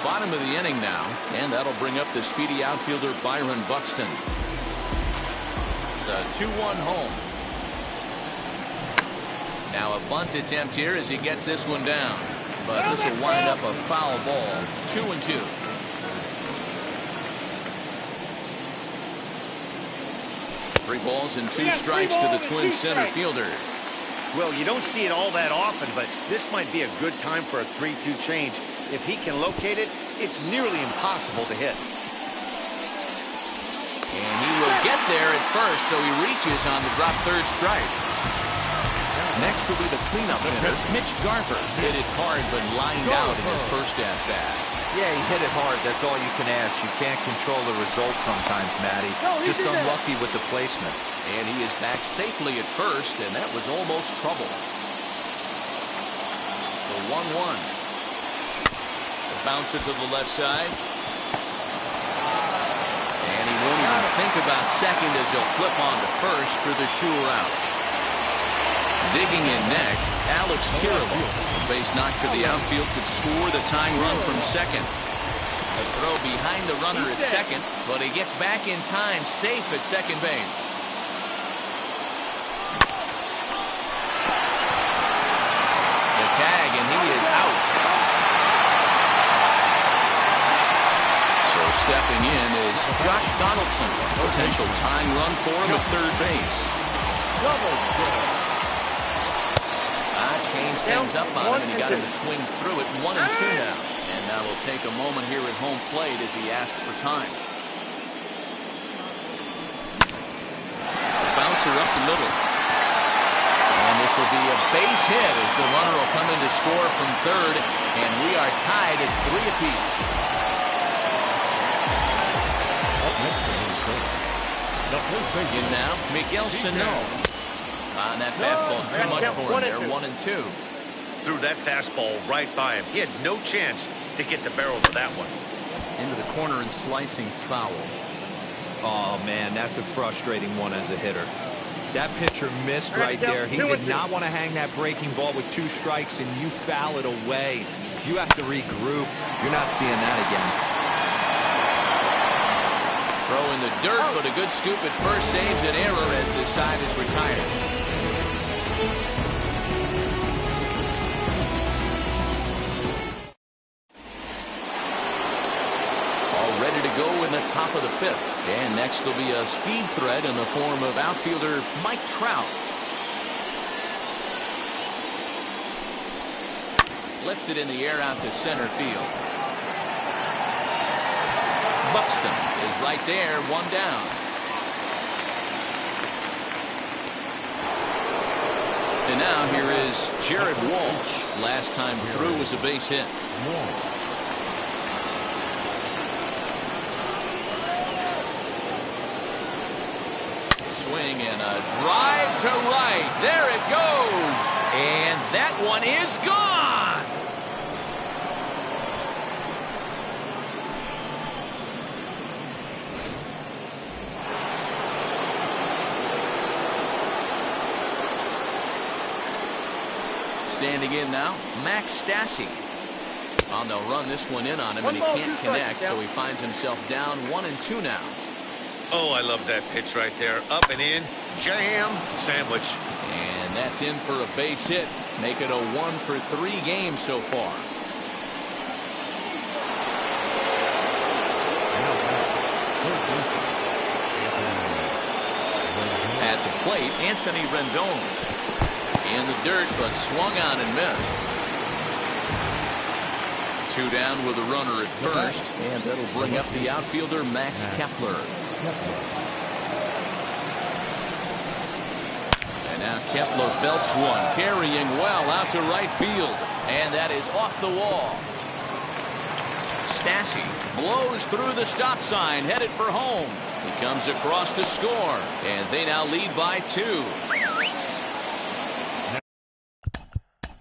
Bottom of the inning now, and that'll bring up the speedy outfielder Byron Buxton. The 2-1 home. Now a bunt attempt here as he gets this one down. But this will wind up a foul ball. 2-2. Three balls and 2 strikes to the Twins center fielder. Well, you don't see it all that often, but this might be a good time for a 3-2 change. If he can locate it, it's nearly impossible to hit. And he will get there at first, so he reaches on the drop third strike. Next will be the cleanup hitter, Mitch Garver. Hit it hard, but lined out in his first at-bat. Yeah, he hit it hard. That's all you can ask. You can't control the result sometimes, Matty. Just unlucky with the placement. And he is back safely at first, and that was almost trouble. The 1-1. The bouncer to the left side. And he won't even think about second as he'll flip on to first for the sure out. Digging in next, Alex Kirillow. A base knock to the outfield could score the tying run from second. A throw behind the runner at second, but he gets back in time, safe at second base. The tag, and he is out. So stepping in is Josh Donaldson. Potential tying run for him at third base. Changed things up on him, and he got him to swing through it. 1-2 now. And now we'll take a moment here at home plate as he asks for time. The bouncer up the middle. And this will be a base hit as the runner will come in to score from third, and we are tied at 3 apiece. Up next to him, the first baseman. In now, Miguel Sano. And that fastball's too much for him there, 1-2. Threw that fastball right by him. He had no chance to get the barrel to that one. Into the corner and slicing foul. Oh, man, that's a frustrating one as a hitter. That pitcher missed right there. He did not want to hang that breaking ball with 2 strikes, and you foul it away. You have to regroup. You're not seeing that again. Throw in the dirt, but a good scoop at first saves an error as this side is retired. Ready to go in the top of the 5th. And next will be a speed threat in the form of outfielder Mike Trout. Lifted in the air out to center field. Buxton is right there, 1 down. And now here is Jared Walsh. Last time through was a base hit. Swing and a drive to right. There it goes. And that one is gone. Standing in now, Max Stassi. Oh, they'll run this one in on him, and he can't connect, so he finds himself down 1-2 now. Oh, I love that pitch right there. Up and in. Jam sandwich. And that's in for a base hit. Make it a 1-for-3 game so far. At the plate, Anthony Rendon. In the dirt, but swung on and missed. 2 down with a runner at first. And that'll bring up the outfielder, Max Kepler. And now Kepler belts one, carrying well out to right field, and that is off the wall. Stassi blows through the stop sign, headed for home. He comes across to score, and they now lead by 2.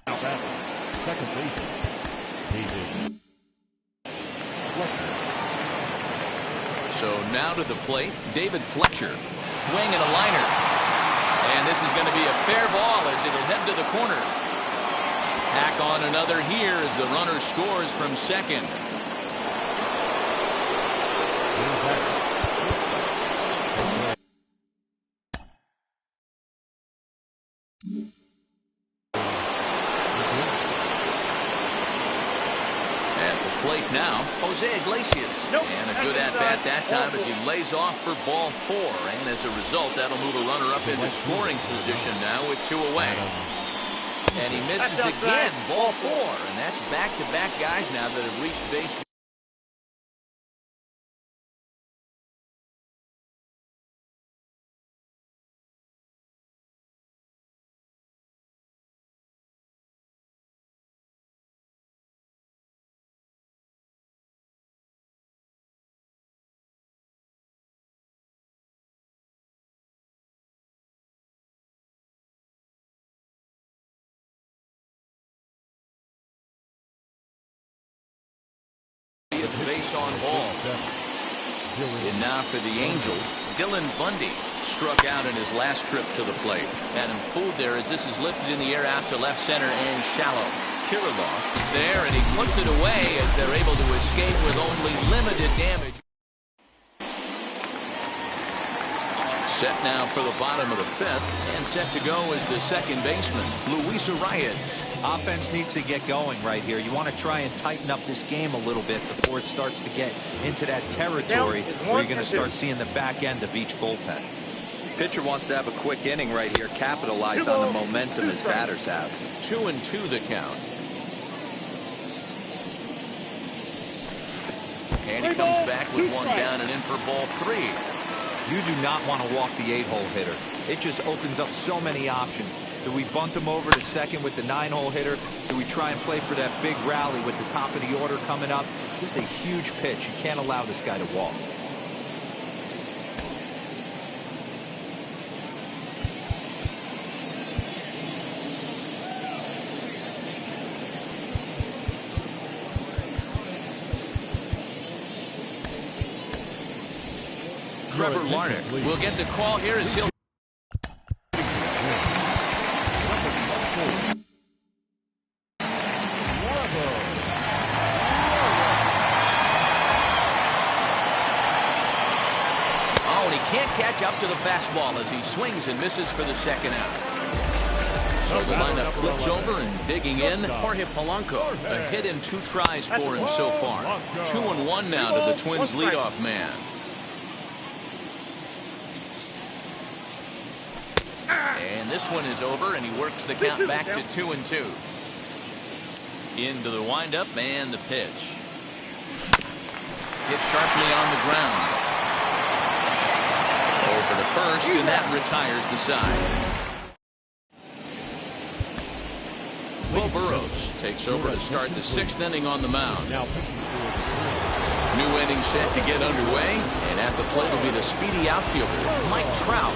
Now back, second baseman, David Fletcher. So now to the plate, David Fletcher. Swing and a liner. And this is going to be a fair ball as it'll head to the corner. Tack on another here as the runner scores from second. Plate now, Jose Iglesias. And a good at-bat that time as he lays off for ball 4. And as a result, that'll move a runner up into scoring position now with 2 away. And he misses again, ball 4. And that's back-to-back guys now that have reached base. Base on ball. And now for the Angels, Dylan Bundy struck out in his last trip to the plate. Had him fooled there as this is lifted in the air out to left center and shallow. Kirilloff is there and he puts it away as they're able to escape with only limited damage. Set now for the bottom of the 5th, and set to go is the second baseman, Luis Arias. Offense needs to get going right here. You want to try and tighten up this game a little bit before it starts to get into that territory where you're going to start seeing the back end of each bullpen. Pitcher wants to have a quick inning right here, capitalize on the momentum his batters have. 2-2 the count. And he comes back with 1 down and in for ball 3. You do not want to walk the 8-hole hitter. it just opens up so many options. Do we bunt him over to second with the 9-hole hitter? Do we try and play for that big rally with the top of the order coming up? This is a huge pitch. You can't allow this guy to walk. Trevor Larnach will get the call here as he'll. Oh, and he can't catch up to the fastball as he swings and misses for the second out. So the lineup flips over and digging in, Jorge Polanco. A hit in 2 tries for him so far. 2-1 now to the Twins' leadoff man. And this one is over, and he works the count back to 2-2. Into the windup and the pitch. Hit sharply on the ground. Over to first, and that retires the side. Will Burrows takes over to start the 6th inning on the mound. New inning set to get underway, and at the plate will be the speedy outfielder, Mike Trout.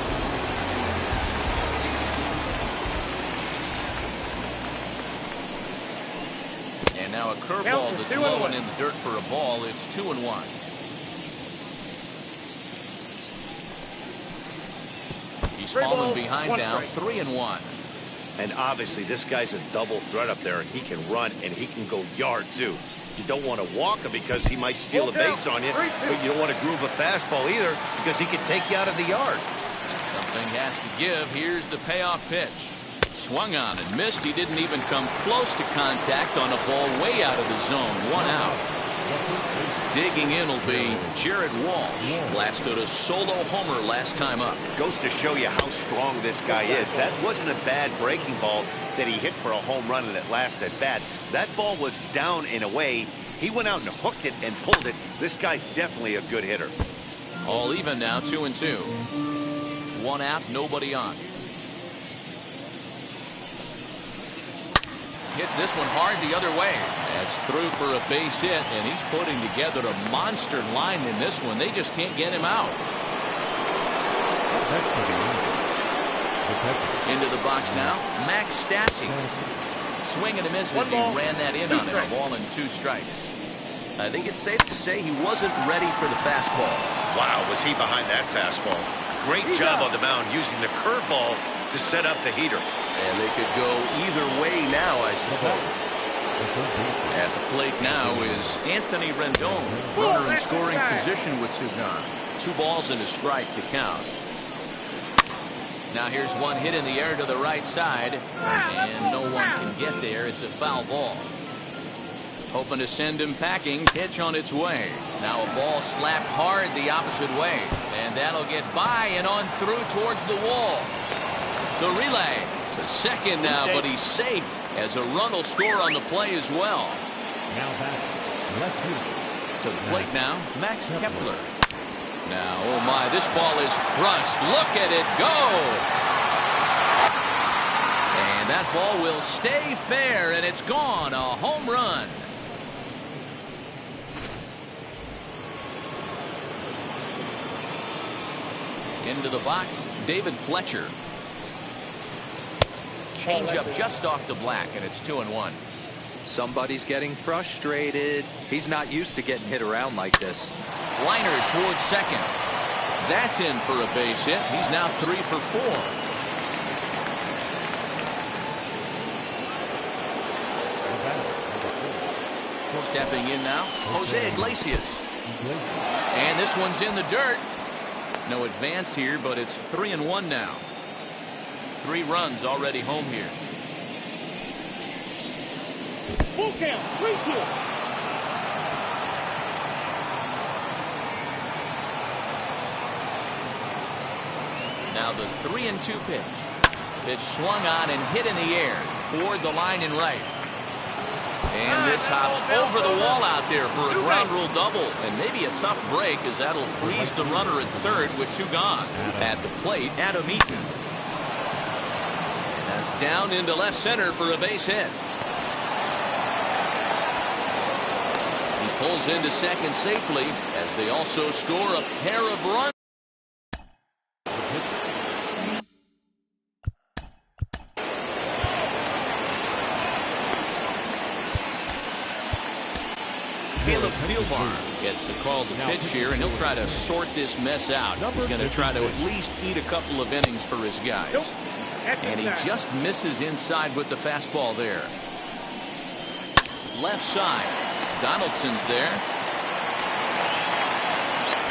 And now a curveball that's low and in the dirt for a ball. It's 2-1. He's fallen behind now, 3-1. And obviously this guy's a double threat up there, and he can run and he can go yard too. You don't want to walk him because he might steal a base on you, but you don't want to groove a fastball either because he can take you out of the yard. Something has to give. Here's the payoff pitch. Swung on and missed. He didn't even come close to contact on a ball way out of the zone. 1 out. Digging in will be Jared Walsh. Blasted a solo homer last time up. Goes to show you how strong this guy is. That wasn't a bad breaking ball that he hit for a home run in that last at bat. That ball was down and away. He went out and hooked it and pulled it. This guy's definitely a good hitter. All even now, 2-2. 1 out, nobody on. Hits this one hard the other way. That's through for a base hit, and he's putting together a monster line in this one. They just can't get him out. Into the box now, Max Stassi. Swing and a miss as he ran that in on him. A ball and 2 strikes. I think it's safe to say he wasn't ready for the fastball. Wow, was he behind that fastball. Great job on the mound using the curveball to set up the heater. And they could go either way now, I suppose. At the plate now is Anthony Rendon. Runner in scoring position with 2 gone. 2 balls and a strike to count. Now here's one hit in the air to the right side, and no one can get there. It's a foul ball. Hoping to send him packing. Pitch on its way. Now a ball slapped hard the opposite way, and that'll get by and on through towards the wall. The relay to second now, but he's safe as a run will score on the play as well. Now back left field. To the plate now, Max Kepler. Now, oh my, this ball is crushed. Look at it go. And that ball will stay fair, and it's gone. A home run. Into the box, David Fletcher. Change up just off the black, and it's 2-1. Somebody's getting frustrated. He's not used to getting hit around like this. Liner towards second. That's in for a base hit. He's now 3 for 4. Stepping in now, Jose Iglesias. And this one's in the dirt. No advance here, but it's 3-1 now. 3 runs already home here. Full count, 3-2. Now the 3-2 pitch. Pitch swung on and hit in the air toward the line and right. And this hops over the wall out there for a ground rule double. And maybe a tough break as that'll freeze the runner at third with 2 gone. At the plate, Adam Eaton. It's down into left center for a base hit. He pulls into second safely as they also score a pair of runs. Caleb Thielbar gets the call to pitch here, and he'll try to sort this mess out. He's going to try to at least eat a couple of innings for his guys. And he just misses inside with the fastball there. Left side. Donaldson's there.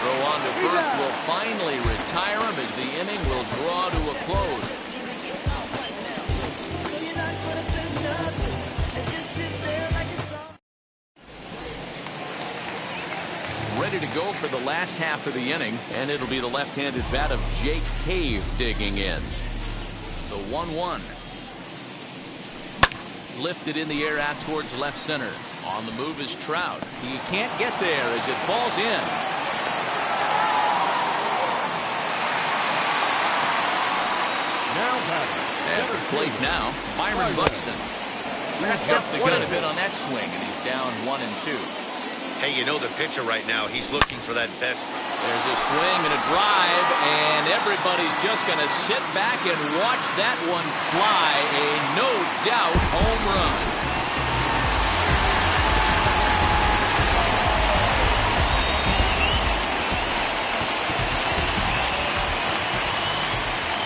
Throw on to first will finally retire him as the inning will draw to a close. Ready to go for the last half of the inning, and it'll be the left-handed bat of Jake Cave digging in. The 1-1. Lifted in the air out towards left center. On the move is Trout. He can't get there as it falls in. Now batting. At the plate now, Byron Buxton. Jumped the gun a bit on that swing, and he's down 1-2. Hey, you know the pitcher right now, he's looking for that best. There's a swing and a drive, and everybody's just going to sit back and watch that one fly. A no-doubt home run.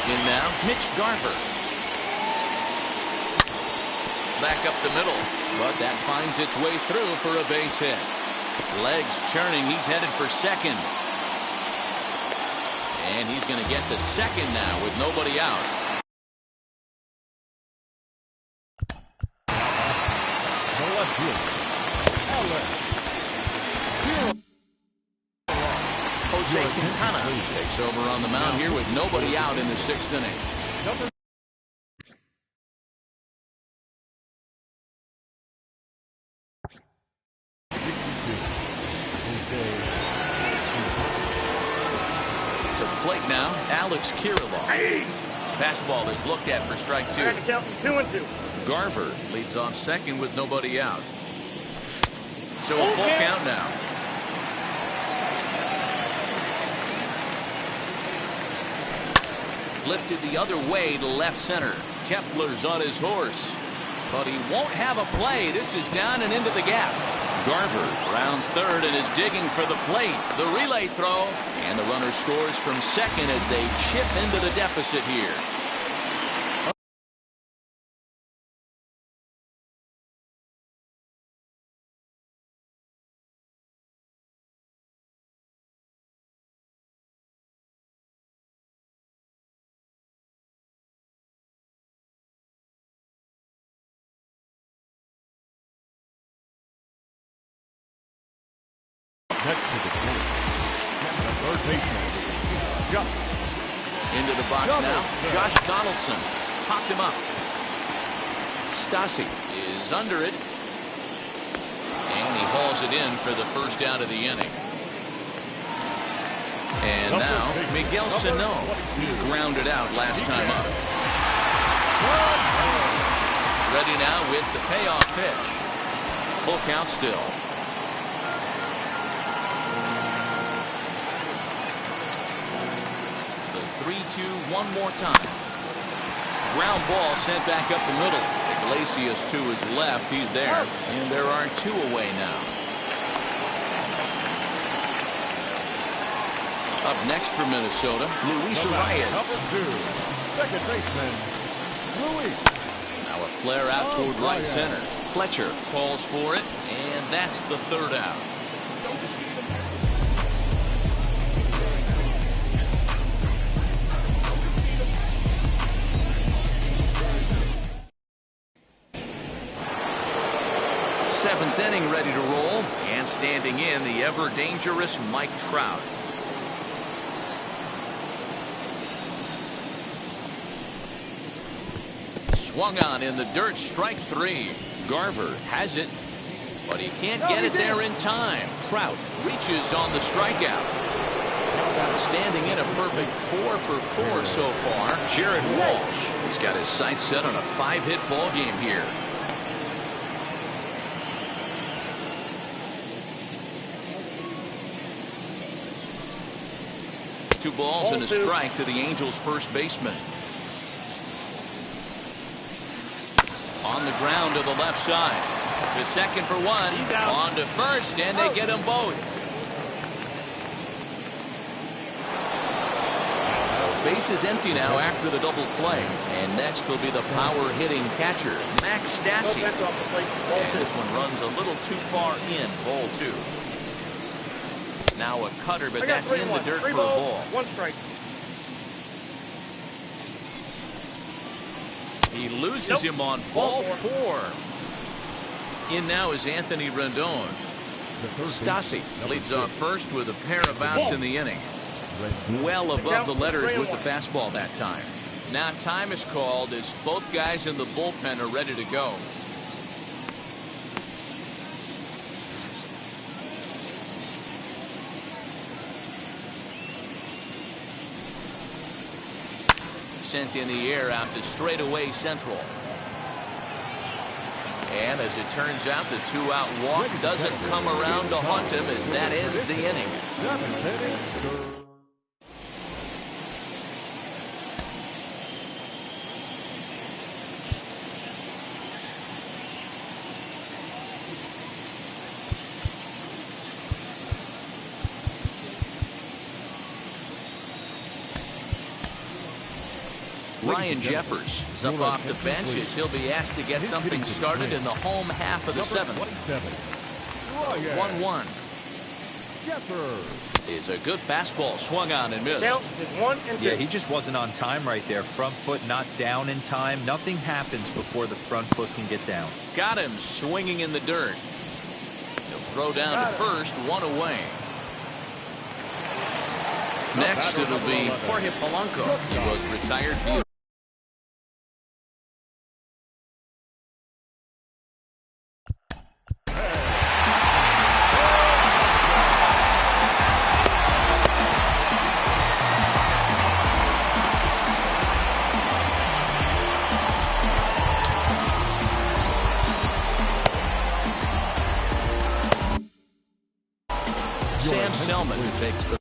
In now, Mitch Garver. Back up the middle, but that finds its way through for a base hit. Legs churning, he's headed for second. And he's going to get to second now with nobody out. The left fielder, Alex. Jose Quintana takes over on the mound here with nobody out in the sixth inning. Number To the plate now, Alex Kirilloff. Fastball is looked at for strike two. Count 2-2. Garver leads off second with nobody out. So a full count now. Lifted the other way to left center. Kepler's on his horse, but he won't have a play. This is down and into the gap. Garver rounds third and is digging for the plate. The relay throw, and the runner scores from second as they chip into the deficit here. next to the plate. The third baseman, Josh. Into the box now, Josh Donaldson. Popped him up. Stasi is under it. And he hauls it in for the first out of the inning. And now, Miguel Sano. He grounded out last time up. Ready now with the payoff pitch. Full count still. The 3-2 one more time. Ground ball sent back up the middle. Iglesias to his left. He's there. And there are two away now. Up next for Minnesota, Luis Arias. Number 2, second baseman, Luis. Now a flare out toward right center. Fletcher calls for it, and that's the third out. Seventh inning ready to roll, and standing in the ever dangerous Mike Trout. Swung on in the dirt, strike three. Garver has it, but he can't get it there in time. Trout reaches on the strikeout. Standing in a perfect 4 for 4 so far, Jared Walsh. He's got his sights set on a 5-hit ball game here. Two balls and a strike to the Angels' first baseman. On the ground to the left side. To second for one. On to first, and they get them both. Base is empty now after the double play. And next will be the power-hitting catcher, Max Stassi. And this one runs a little too far in, ball 2. Now a cutter, but that's in the dirt for a ball. 1 strike. He loses him on ball 4. In now is Anthony Rendon. Stassi leads off first with a pair of outs in the inning. Well above the letters with the fastball that time. Now time is called as both guys in the bullpen are ready to go. Sent in the air out to straightaway central. And as it turns out, the 2-out walk doesn't come around to haunt him as that ends the inning. Ryan Jeffers is up off the bench as he'll be asked to get something started in the home half of the 7th. 1-1. Is a good fastball swung on and missed. Yeah, he just wasn't on time right there. Front foot not down in time. Nothing happens before the front foot can get down. Got him swinging in the dirt. He'll throw down to first, 1 away. Next it'll be Jorge Polanco. He was retired fielder. Sam Selman takes the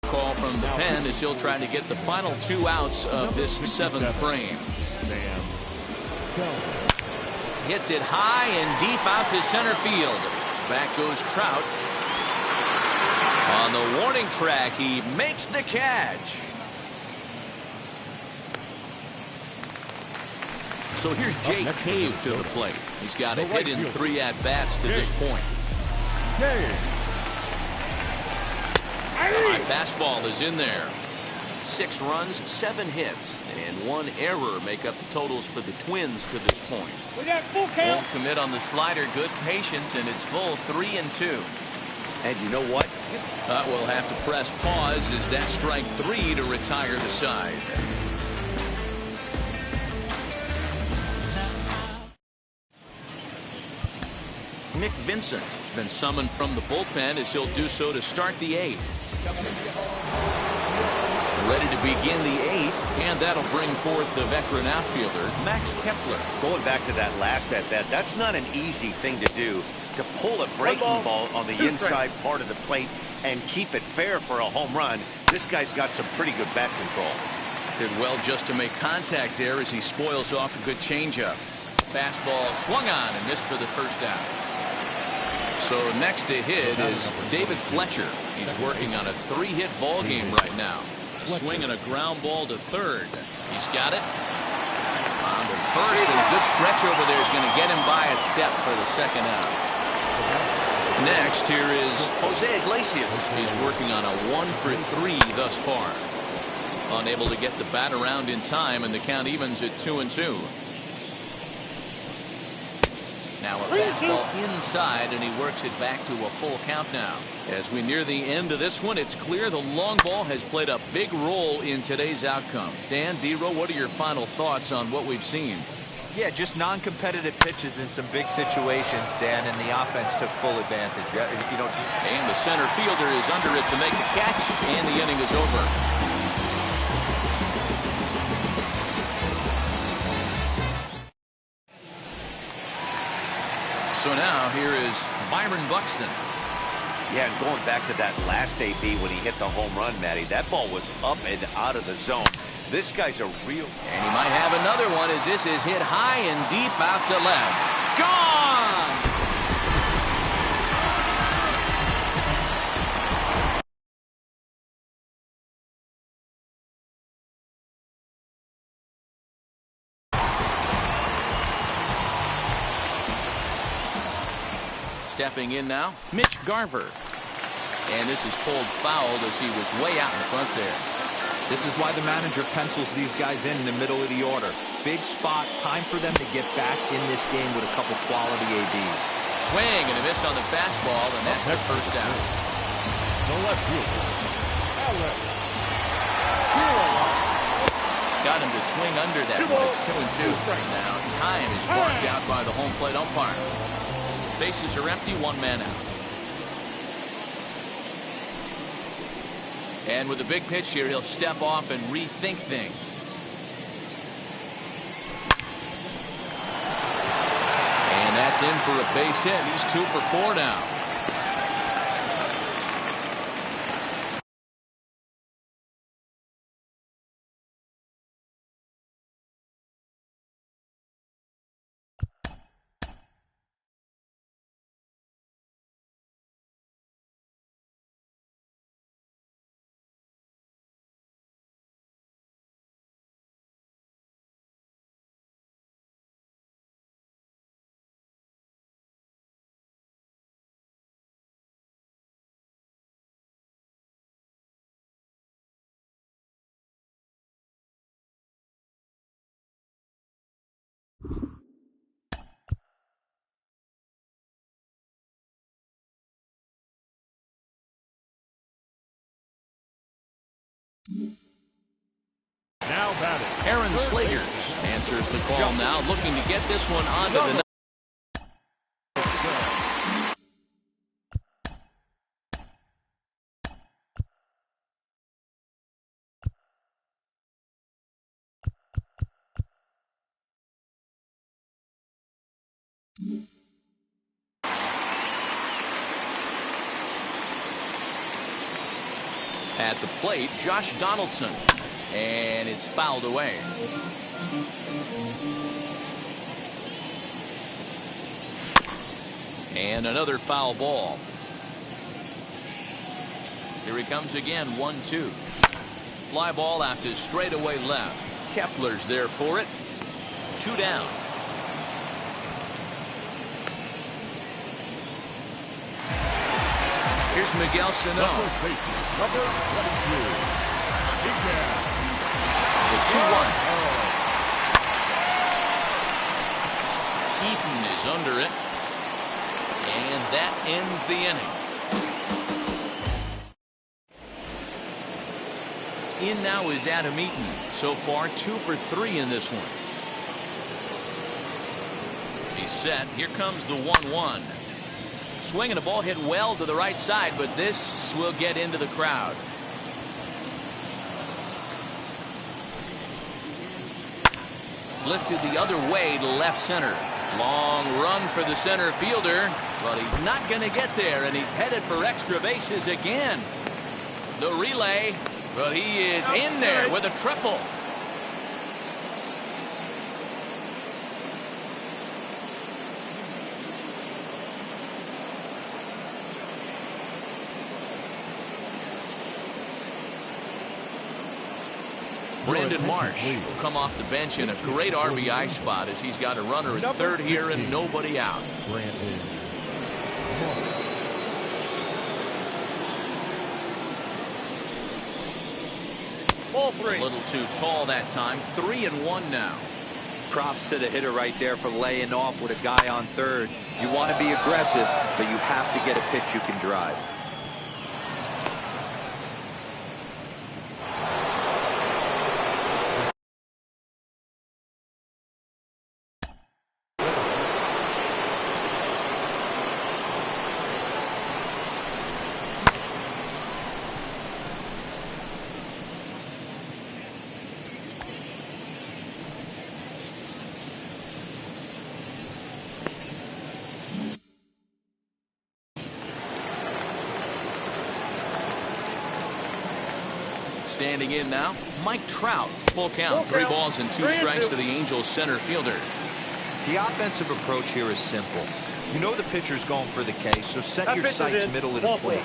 call from the pen as he'll try to get the final 2 outs of this 7th frame. Hits it high and deep out to center field. Back goes Trout. On the warning track, he makes the catch. So here's Jake Cave to the plate. He's got a hit in 3 at-bats to this point. The high fastball is in there. 6 runs, 7 hits, and 1 error make up the totals for the Twins to this point. Won't commit on the slider. Good patience, and it's full 3-2. And you know what? We'll have to press pause as that strike 3 to retire the side. Nick Vincent has been summoned from the bullpen as he'll do so to start the 8th. Ready to begin the 8th, and that'll bring forth the veteran outfielder, Max Kepler. Going back to that last at-bat, that's not an easy thing to do, to pull a breaking ball on the inside part of the plate and keep it fair for a home run. This guy's got some pretty good bat control. Did well just to make contact there as he spoils off a good changeup. Fastball swung on and missed for the first out. So next to hit is David Fletcher. He's working on a 3-hit ball game right now. Swinging a ground ball to third. He's got it. On to first, and a good stretch over there is going to get him by a step for the second out. Next, here is Jose Iglesias. He's working on a 1-for-3 thus far. Unable to get the bat around in time, and the count evens at 2-2. Now a fastball inside, and he works it back to a full count now. As we near the end of this one, it's clear the long ball has played a big role in today's outcome. Dan, D-Row, what are your final thoughts on what we've seen? Yeah, just non-competitive pitches in some big situations, Dan, and the offense took full advantage. Yeah, you know. And the center fielder is under it to make the catch, and the inning is over. So now here is Byron Buxton. Yeah, and going back to that last AB when he hit the home run, Matty, that ball was up and out of the zone. This guy's a real... And he might have another one as this is hit high and deep out to left. Gone! Stepping in now, Mitch Garver. And this is pulled foul as he was way out in front there. This is why the manager pencils these guys in the middle of the order. Big spot, time for them to get back in this game with a couple quality ABs. Swing and a miss on the fastball, and that's the first down. The left fielder, Alex. Got him to swing under that one. It's 2-2. Now time is marked out by the home plate umpire. Bases are empty, one man out. And with a big pitch here, he'll step off and rethink things. And that's in for a base hit. He's 2 for 4 now. Now batting, Aaron Slegers answers the call now, looking to get this one onto the... At the plate, Josh Donaldson. And it's fouled away. And another foul ball. Here he comes again, 1-2. Fly ball out to straightaway left. Kepler's there for it. 2 down. Here's Miguel Sano. number 22. The 2-1. Eaton is under it. And that ends the inning. In now is Adam Eaton. So far 2 for 3 in this one. He's set. Here comes the 1-1. Swinging a ball hit well to the right side, but this will get into the crowd. Lifted the other way to left center. Long run for the center fielder, but he's not going to get there, and he's headed for extra bases again. The relay, but he is in there with a triple. Brandon Marsh will come off the bench in a great RBI spot as he's got a runner at third here and nobody out. Brandon. Ball 3. A little too tall that time. 3-1 now. Props to the hitter right there for laying off with a guy on third. You want to be aggressive, but you have to get a pitch you can drive. Standing in now, Mike Trout. Full count, 3 balls and 2 strikes to the Angels center fielder. The offensive approach here is simple. You know the pitcher's going for the K, so set your sights middle of the plate.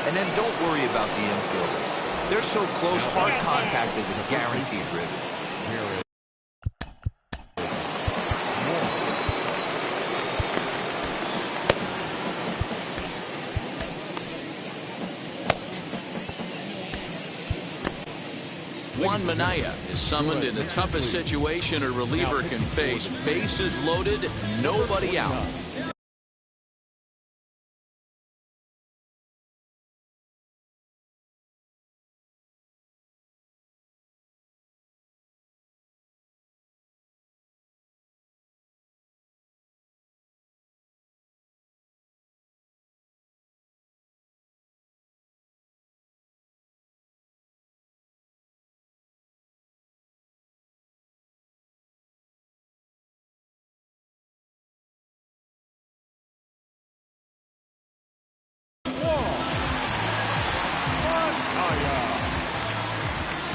And then don't worry about the infielders. They're so close, hard contact is a guaranteed ribby. Juan Minaya is summoned in the toughest situation a reliever can face. Bases loaded, nobody out.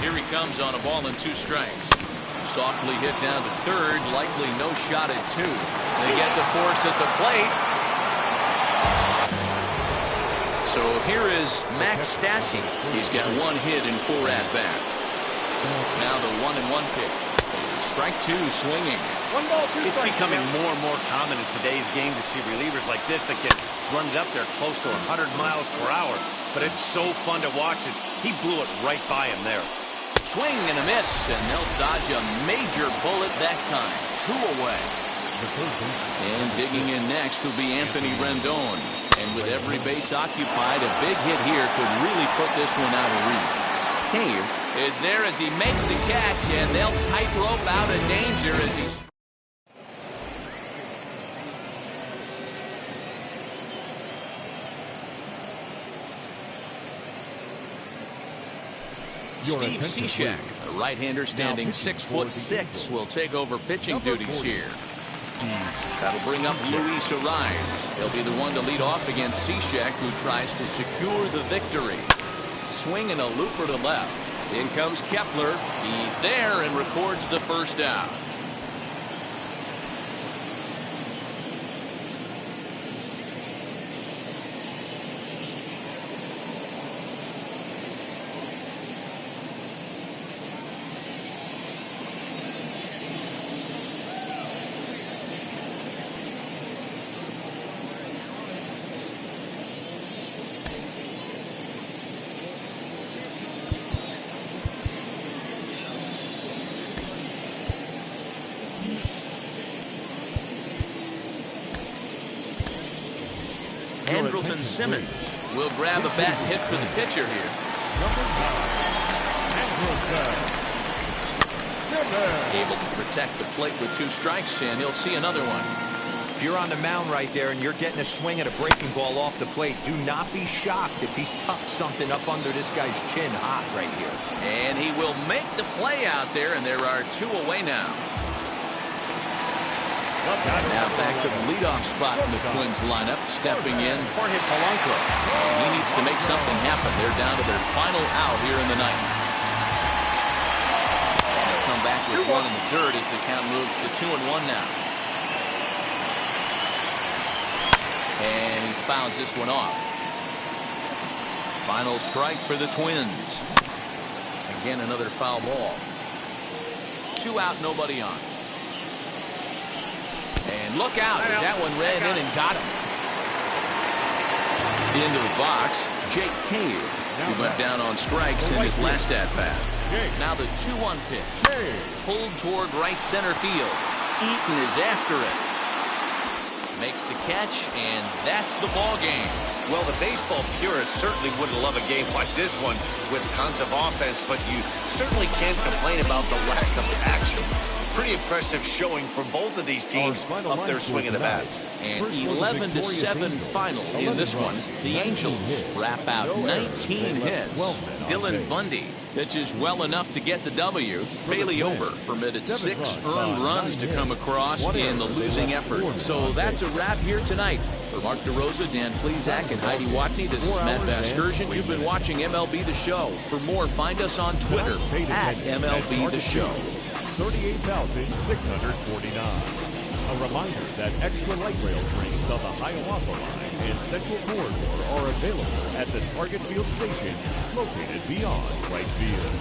Here he comes on a ball and 2 strikes. Softly hit down to third, likely no shot at 2. They get the force at the plate. So here is Max Stassi. He's got 1 hit in 4 at-bats. Now the 1-1 pitch. Strike 2 swinging. It's becoming more and more common in today's game to see relievers like this that can run it up there close to 100 miles per hour. But it's so fun to watch it. He blew it right by him there. Swing and a miss, and they'll dodge a major bullet that time. 2 away. And digging in next will be Anthony Rendon. And with every base occupied, a big hit here could really put this one out of reach. Cave is there as he makes the catch, and they'll tightrope out of danger as he's... Steve Cishek, a right-hander standing 6'6", will take over pitching duties here. That'll bring up Luis Ariz. He'll be the one to lead off against Cishek, who tries to secure the victory. Swing and a looper to left. In comes Kepler. He's there and records the first out. Andrelton Simmons will grab a bat and hit for the pitcher here. Able to protect the plate with 2 strikes, and he'll see another one. If you're on the mound right there and you're getting a swing at a breaking ball off the plate, do not be shocked if he's tucked something up under this guy's chin hot right here. And he will make the play out there, and there are 2 away now. Now back to the leadoff spot in the Twins lineup. Stepping in, Jorge Polanco. And he needs to make something happen. They're down to their final out here in the ninth. They'll come back with 1 in the third as the count moves to 2-1 now. And he fouls this one off. Final strike for the Twins. Again, another foul ball. 2 out, nobody on. And look out as that one ran in and got him. Into the box, Jake Cave, who went down on strikes in his last at-bat. Now the 2-1 pitch. Pulled toward right center field. Eaton is after it. Makes the catch, and that's the ball game. Well, the baseball purists certainly wouldn't love a game like this one with tons of offense, but you certainly can't complain about the lack of action. pretty impressive showing from both of these teams up there swinging the bats. An 11-7 final in this one. The Angels wrap out 19 hits. Dylan Bundy pitches well enough to get the W. Bailey Ober permitted 6 earned runs to come across in the losing effort. So that's a wrap here tonight. For Mark DeRosa, Dan Plesac, and Heidi Watney, this is Matt Vasgersian. You've been watching MLB The Show. For more, find us on Twitter at MLB The Show. 38,649. A reminder that extra light rail trains on the Hiawatha Line and Central Corridor are available at the Target Field Station located beyond right field.